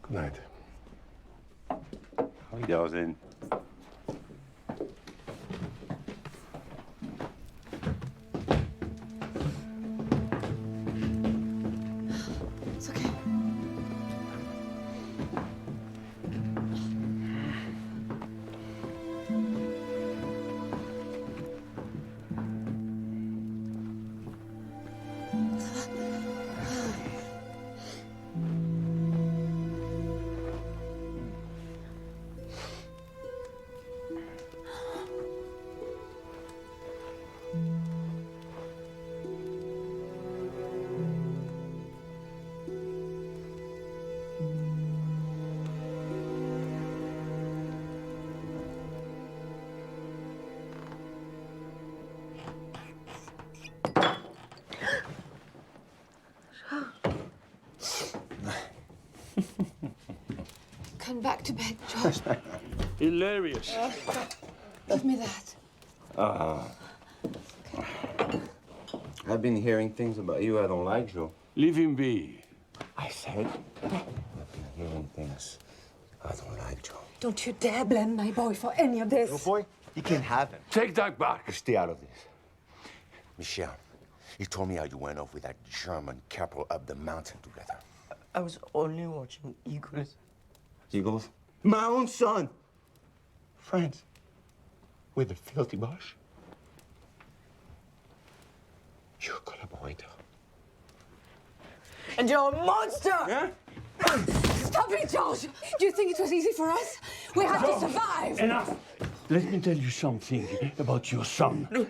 night. How he does then. It's okay. Come back to bed, George. Hilarious. Give me that. I've been hearing things about you I don't like, Joe. Leave him be. I said, I've been hearing things I don't like, Joe. Don't you dare blame my boy for any of this. Your boy, you can have him. Take that back. You stay out of this. Michel, you told me how you went off with that German corporal up the mountain together. I was only watching Eagles. Eagles? My own son! Friends with the filthy Bosch. You're a collaborator. And you're a monster! Yeah? Stop it, George! Do you think it was easy for us? We had to survive! Enough! Let me tell you something about your son. No,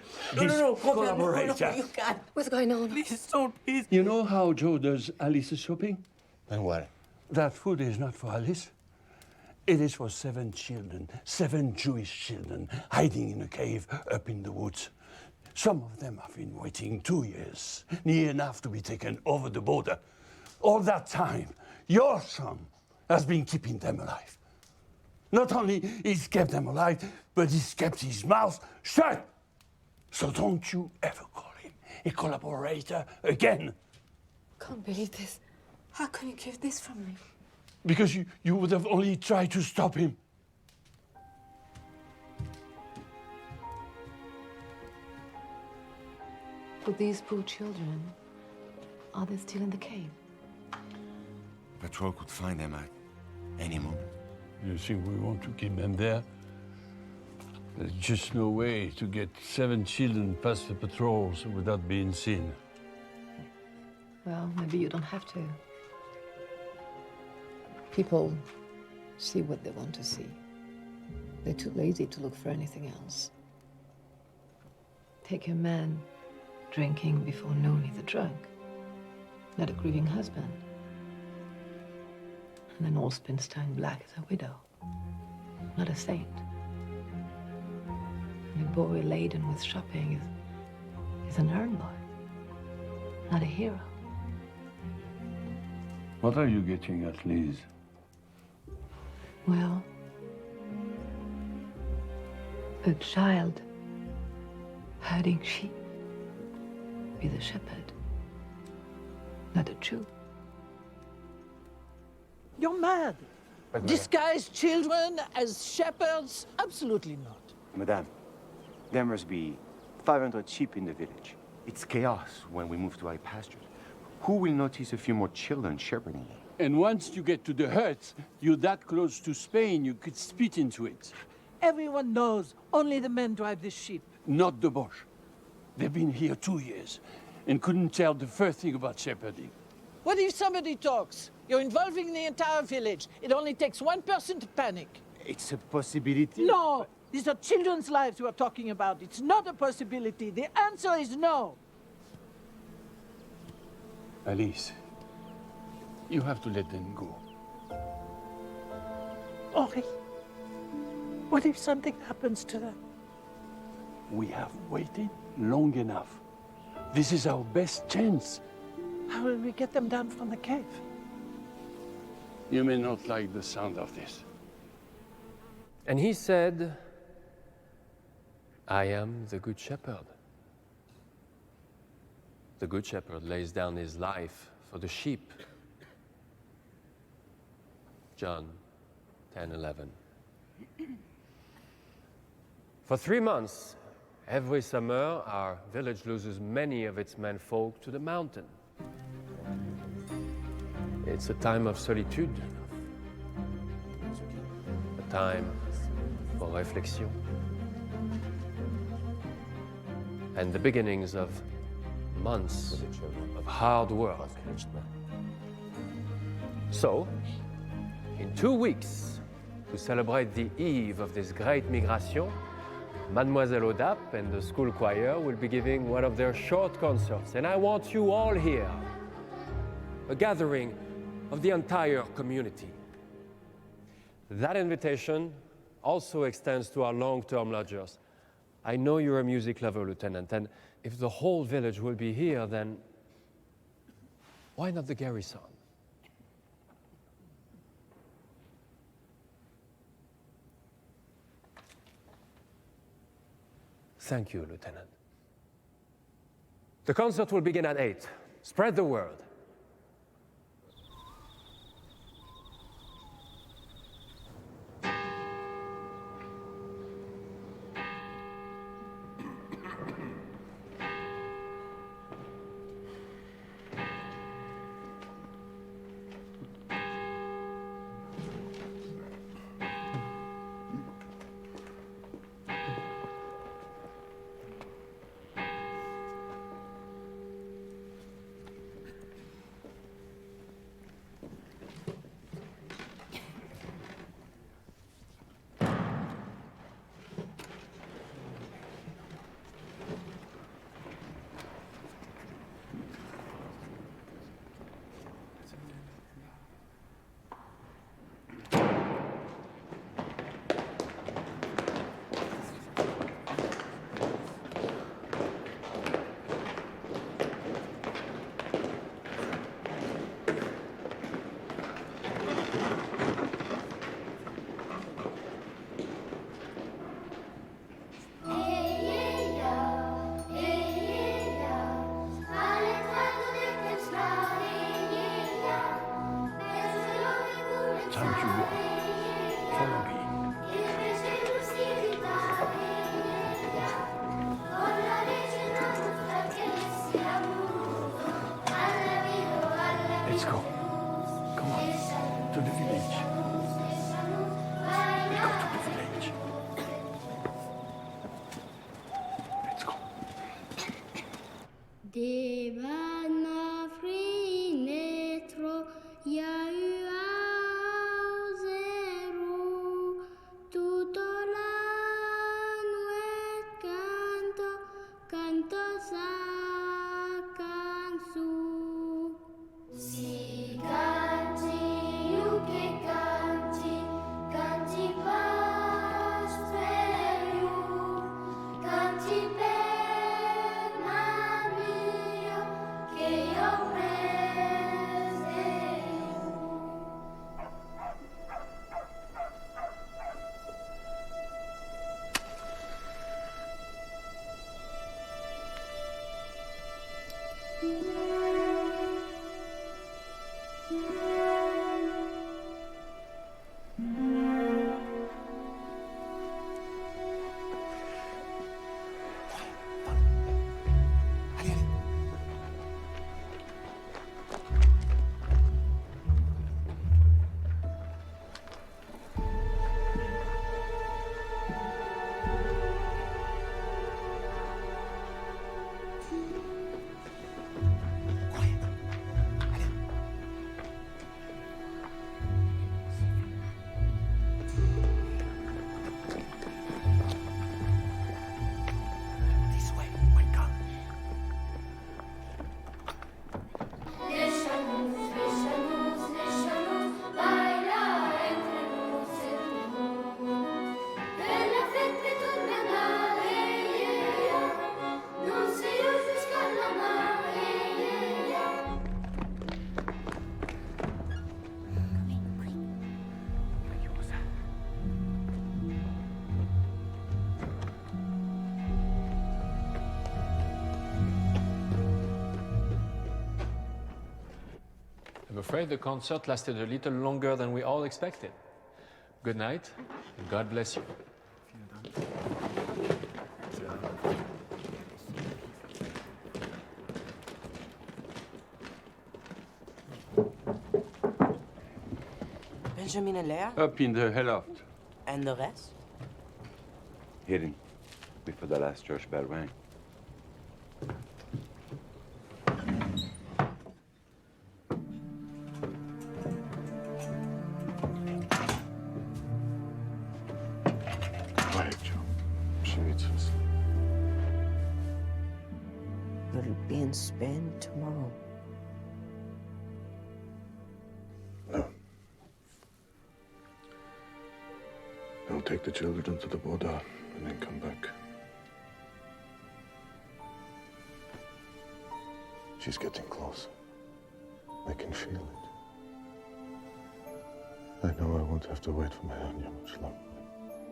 Collaborator. you can't. What's going on? Please don't, please. You know how Joe does Alice's shopping? And what? That food is not for Alice. It is for 7 children, 7 Jewish children, hiding in a cave up in the woods. Some of them have been waiting 2 years, near enough to be taken over the border. All that time, your son has been keeping them alive. Not only he's kept them alive, but he's kept his mouth shut. So don't you ever call him a collaborator again. Can't believe this. How can you keep this from me? Because you would have only tried to stop him. But these poor children, are they still in the cave? Patrol could find them at any moment. You think we want to keep them there? There's just no way to get 7 children past the patrols without being seen. Well, maybe you don't have to. People see what they want to see. They're too lazy to look for anything else. Take a man drinking before noon is a drunk, not a grieving husband. And then all spends time black as a widow, not a saint. And a boy laden with shopping is an errand boy, not a hero. What are you getting at, Liz? Well, a child herding sheep is a shepherd, not a Jew. You're mad. Disguise children as shepherds? Absolutely not. Madame, there must be 500 sheep in the village. It's chaos when we move to high pastures. Who will notice a few more children shepherding? And once you get to the hut, you're that close to Spain, you could spit into it. Everyone knows only the men drive the sheep. Not the Bosch. They've been here 2 years and couldn't tell the first thing about shepherding. What if somebody talks? You're involving the entire village. It only takes one person to panic. It's a possibility. No! These are children's lives we're talking about. It's not a possibility. The answer is no. Alice, you have to let them go. Henri, what if something happens to them? We have waited long enough. This is our best chance. How will we get them down from the cave? You may not like the sound of this. And he said, I am the good shepherd. The good shepherd lays down his life for the sheep. John 10:11. For 3 months, every summer, our village loses many of its menfolk to the mountain. It's a time of solitude, a time for réflexion, and the beginnings of months of hard work. So, in 2 weeks, to celebrate the eve of this great migration, Mademoiselle Odap and the school choir will be giving one of their short concerts, and I want you all here, a gathering of the entire community. That invitation also extends to our long-term lodgers. I know you're a music lover, Lieutenant, and if the whole village will be here, then why not the garrison? Thank you, Lieutenant. The concert will begin at 8. Spread the word. Let's go. Come on, to the village. We go to the village. Let's go. Devana frinetro ya zero tutto l'anno e canto sa canzu si canti you che canti pas per you canti per mamma che io prese I'm afraid the concert lasted a little longer than we all expected. Good night, and God bless you. Benjamin and Leah? Up in the hayloft. And the rest? Hidden before the last church bell rang. Quiet, Joe. She needs her sleep. You'll be in Spain tomorrow. No. I'll take the children to the border and then come back. She's getting closer. I can feel it. I know I won't have to wait for my Anya much longer.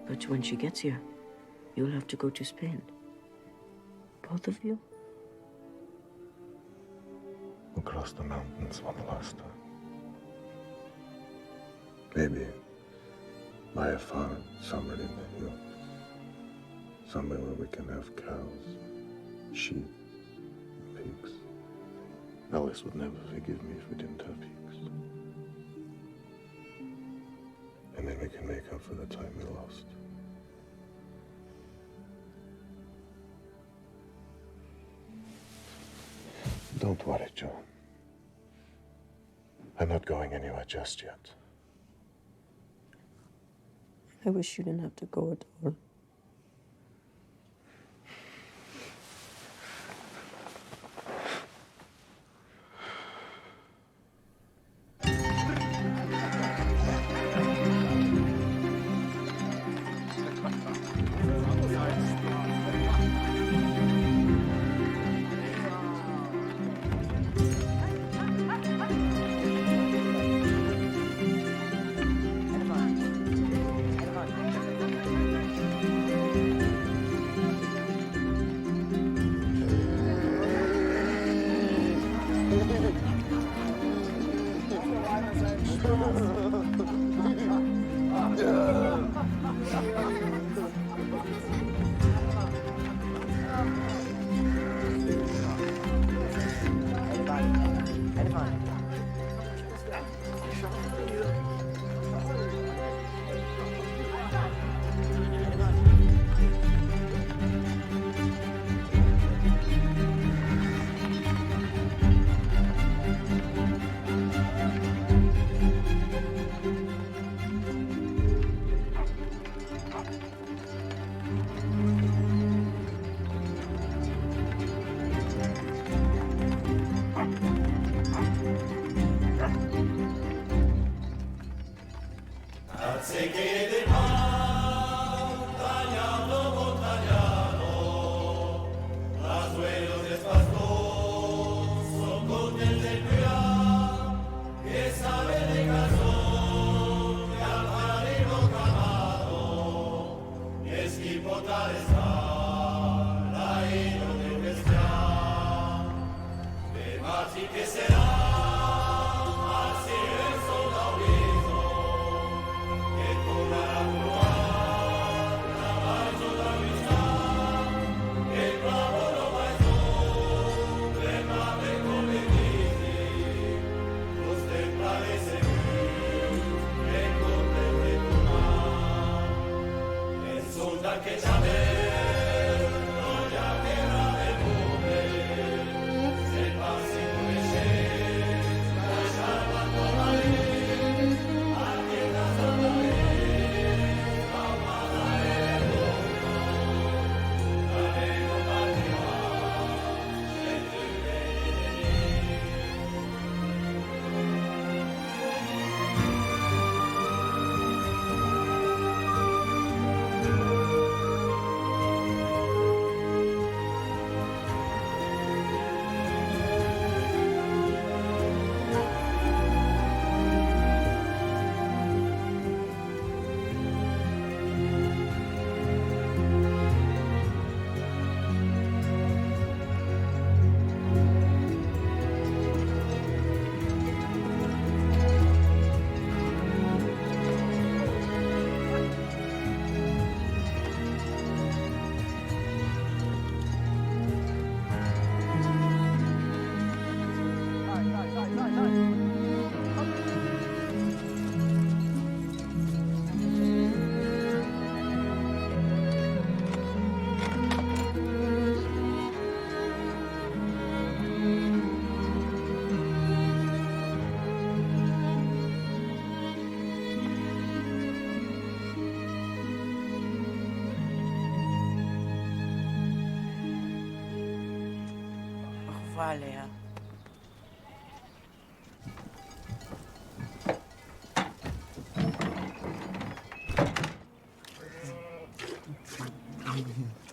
But when she gets here, you'll have to go to Spain. Both of you? Across the mountains one last time. Maybe buy a farm somewhere in the hills. Somewhere where we can have cows, sheep, pigs. Alice would never forgive me if we didn't have pigs. And then we can make up for the time we lost. Don't worry, Joe. I'm not going anywhere just yet. I wish you didn't have to go at all. Léa.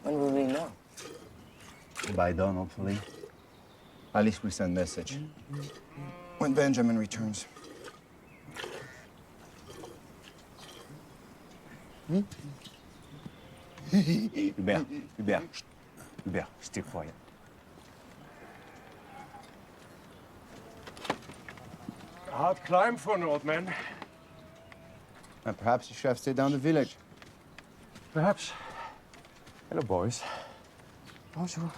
When will we know? By dawn, hopefully. At least we send message. When Benjamin returns. Hubert, stay quiet. Hard climb for an old man. And perhaps you should have stayed down the village. Perhaps. Hello, boys. Bonjour.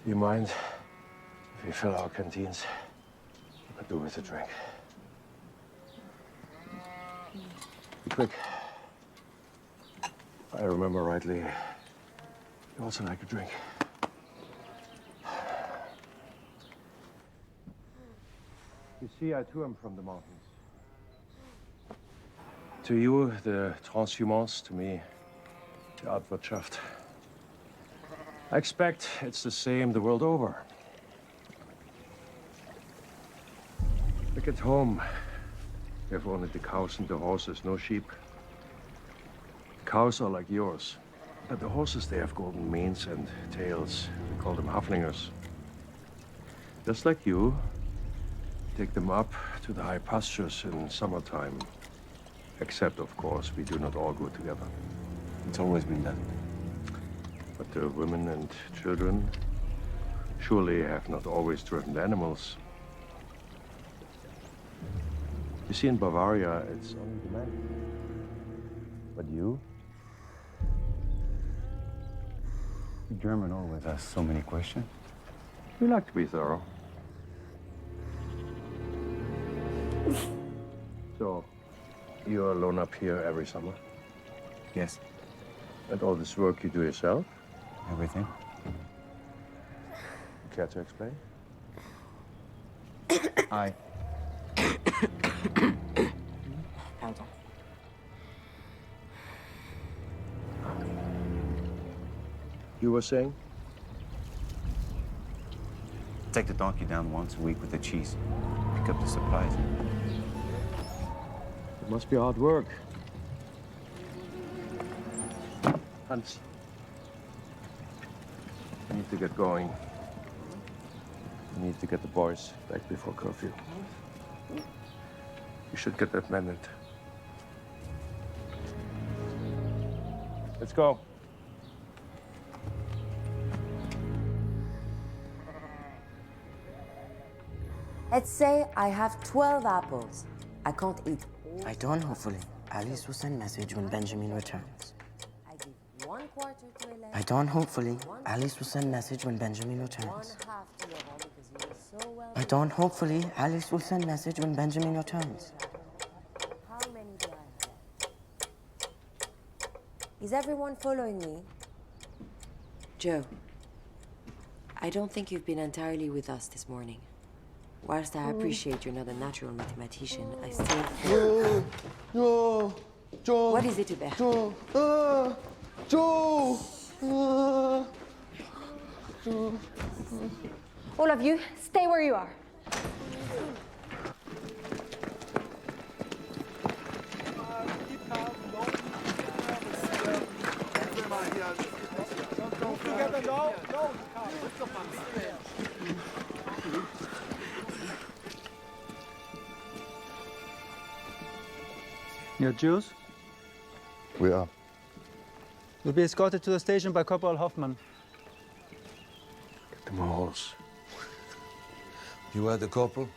Do you mind if we fill our canteens? We could do with a drink. Be quick. If I remember rightly, you also like a drink. You see, I too am from the mountains. To you, the transhumance, to me, the Altwirtschaft. I expect it's the same the world over. Look at home. We have only the cows and the horses, no sheep. The cows are like yours, but the horses, they have golden manes and tails. We call them Haflingers. Just like you, take them up to the high pastures in summertime. Except, of course, we do not all go together. It's always been that. But the women and children surely have not always driven the animals. You see, in Bavaria, it's only the men. But you? The German always asks so many questions. We like to be thorough. So, you're alone up here every summer? Yes. And all this work you do yourself? Everything. Care to explain? Pardon. You were saying? Take the donkey down once a week with the cheese. Pick up the supplies. It must be hard work. Hans, we need to get going. We need to get the boys back before curfew. You should get that mended. Let's go. Let's say I have 12 apples. I can't eat all. By dawn, hopefully, Alice will send message when Benjamin returns. I give 1/4 to Hélène. By dawn, hopefully, Alice will send message when Benjamin returns. 1/2 to Laurent because he was so well. By dawn, hopefully, Alice will send message when Benjamin returns. How many do I have? Is everyone following me? Joe, I don't think you've been entirely with us this morning. Whilst I appreciate you're not a natural mathematician, I still feel... Joe! What is it, Hubert? Joe! All of you, stay where you are. You're Jews? We are. You'll be escorted to the station by Corporal Hoffman. Get them a horse. You are the corporal?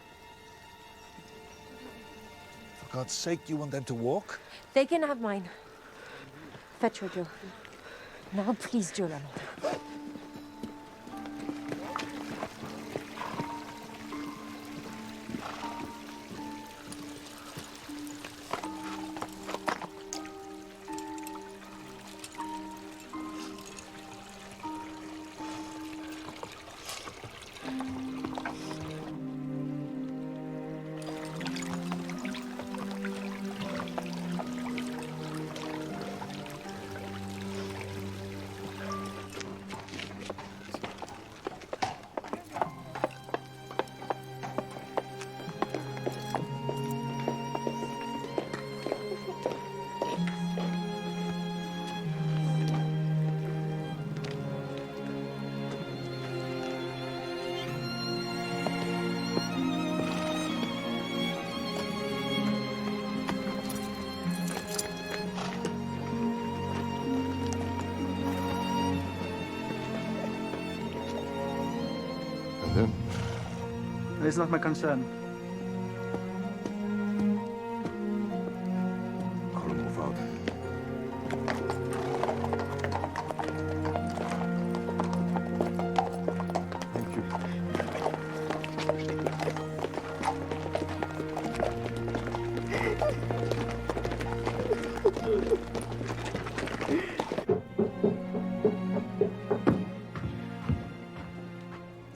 For God's sake, you want them to walk? They can have mine. Fetch her, Joe. Now, please, Joe Lalonde. It's not my concern. Call him move out. Thank you.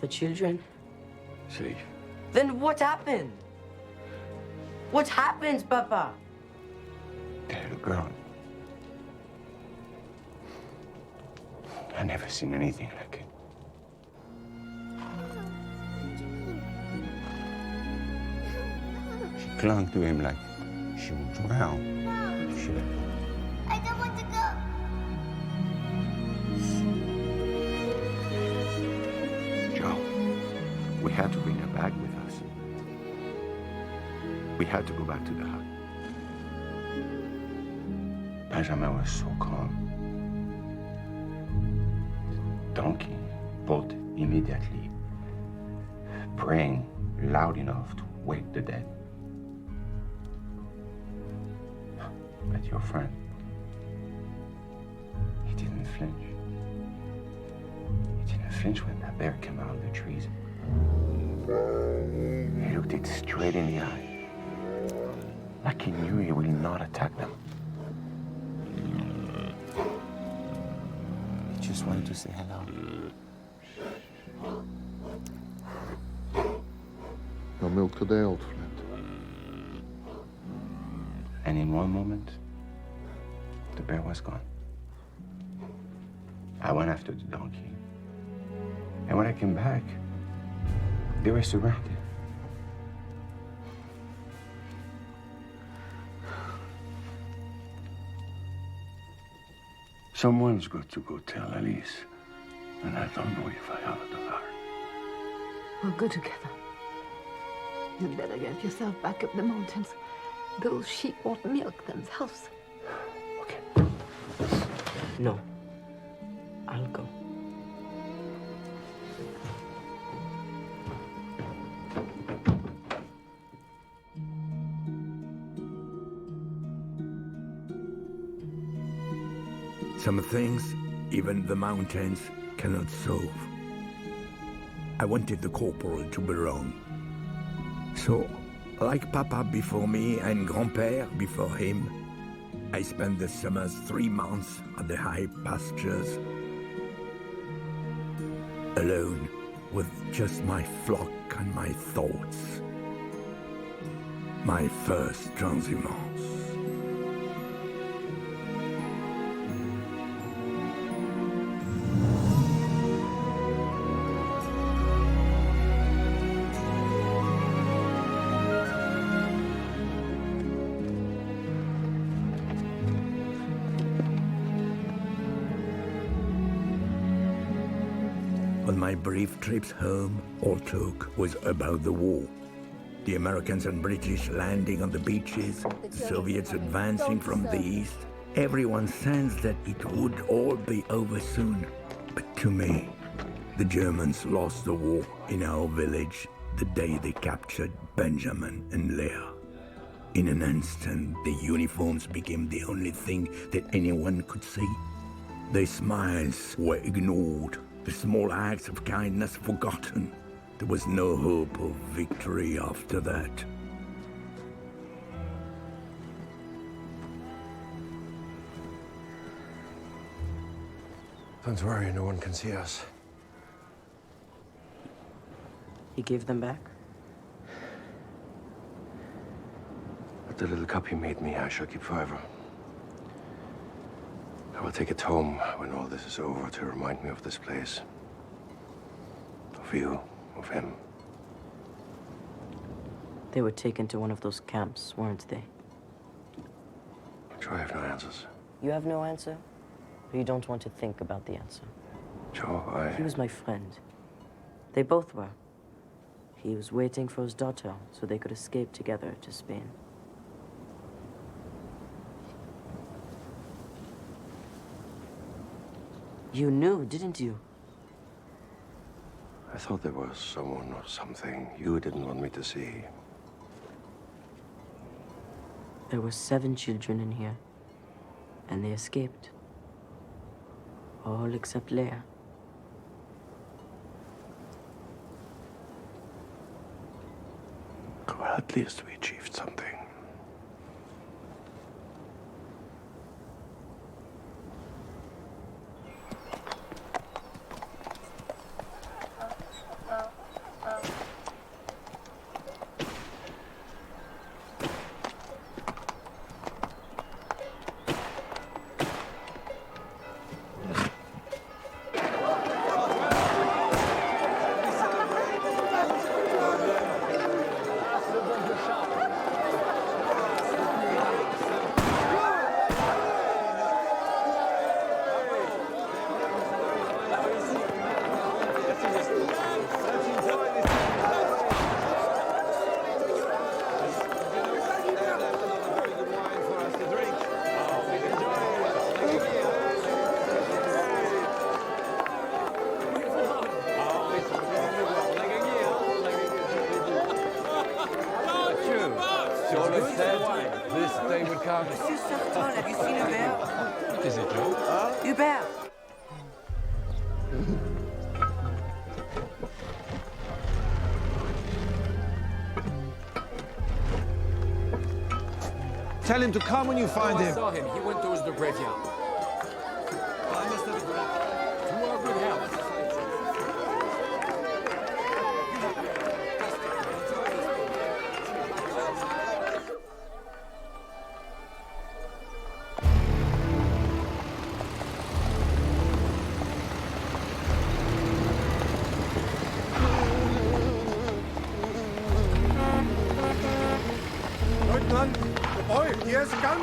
The children? Safe. Then what happened? What happened, Papa? That little girl. I never seen anything like it. She clung to him like she would drown. She I don't want to go. Joe, we had to bring her back with us. We had to go back to the hut. Benjamin was so calm. The donkey bolted immediately, praying loud enough to wake the dead. But your friend, he didn't flinch. He didn't flinch when that bear came out of the trees. He looked it straight in the eye, like he knew he would not attack them. He just wanted to say hello. No milk today, old friend. And in one moment, the bear was gone. I went after the donkey. And when I came back, they were surrounded. Someone's got to go tell Alice. And I don't know if I have the heart. We'll go together. You'd better get yourself back up the mountains. Those sheep won't milk themselves. No. I'll go. Some things, even the mountains cannot solve. I wanted the corporal to belong. So, like Papa before me and Grand-Père before him, I spent the summer's 3 months at the high pastures, alone with just my flock and my thoughts. My first transhumance. On my brief trips home, all talk was about the war. The Americans and British landing on the beaches, the Soviets advancing from the east. Everyone sensed that it would all be over soon. But to me, the Germans lost the war in our village the day they captured Benjamin and Leah. In an instant, the uniforms became the only thing that anyone could see. Their smiles were ignored, the small acts of kindness forgotten. There was no hope of victory after that. Don't worry, no one can see us. He gave them back? But the little cup he made me, I shall keep forever. I will take it home when all this is over to remind me of this place. Of you, of him. They were taken to one of those camps, weren't they? I'm sure I have no answers. You have no answer? Or you don't want to think about the answer? Joe, He was my friend. They both were. He was waiting for his daughter so they could escape together to Spain. You knew, didn't you? I thought there was someone or something you didn't want me to see. There were 7 children in here, and they escaped. All except Leah. Well, at least we achieved something. This day would come. Monsieur Sarton, have you seen Hubert? What is it, Joe? Hubert! Tell him to come when you find I him. saw him. He went towards the graveyard. I must have a drink. To our good health. Leutnant, the boy, he has a gun.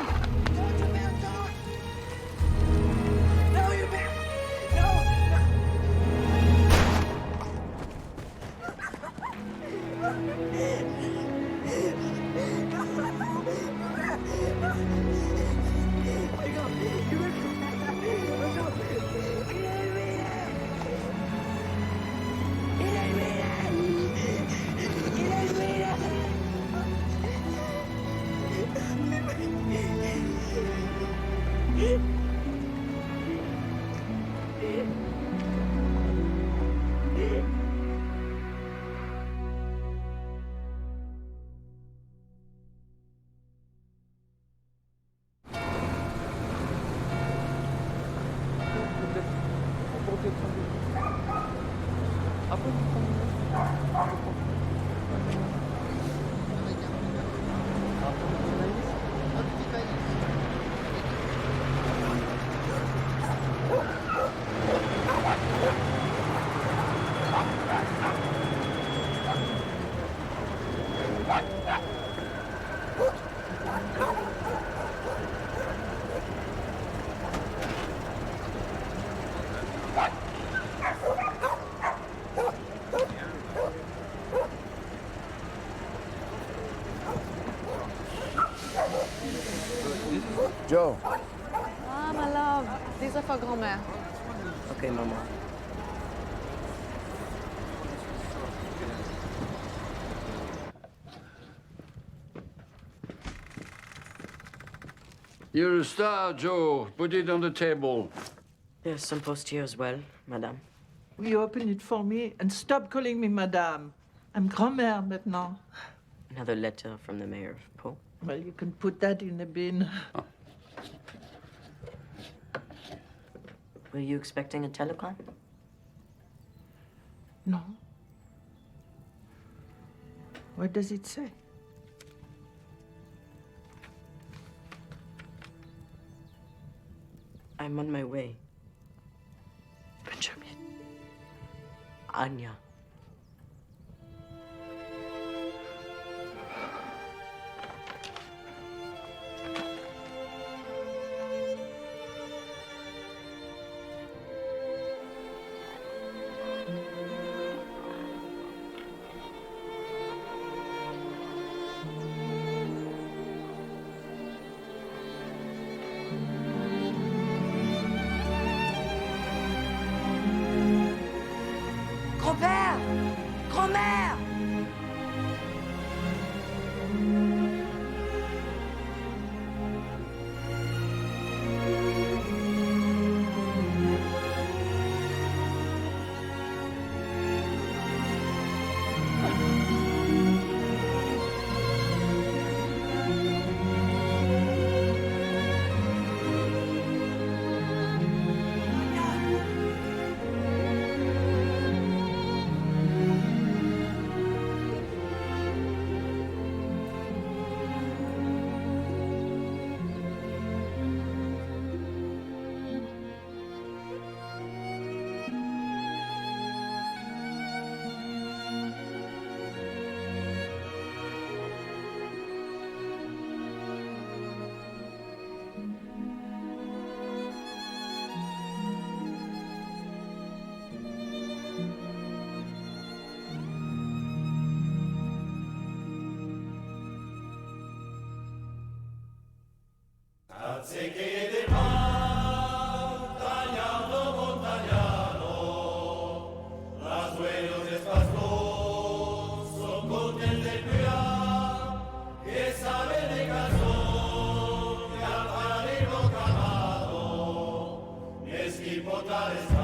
Joe. Ah, my love. These are for grand-mère. Okay, Mama. You're a star, Joe. Put it on the table. There's some post here as well, Madame. Will you open it for me and stop calling me Madame? I'm grand-mère maintenant. Another letter from the mayor of Po. Well, you can put that in the bin. Oh. Were you expecting a telegram? No. What does it say? I'm on my way. Benjamin. Anya. Grand-père! Grand-mère! Portales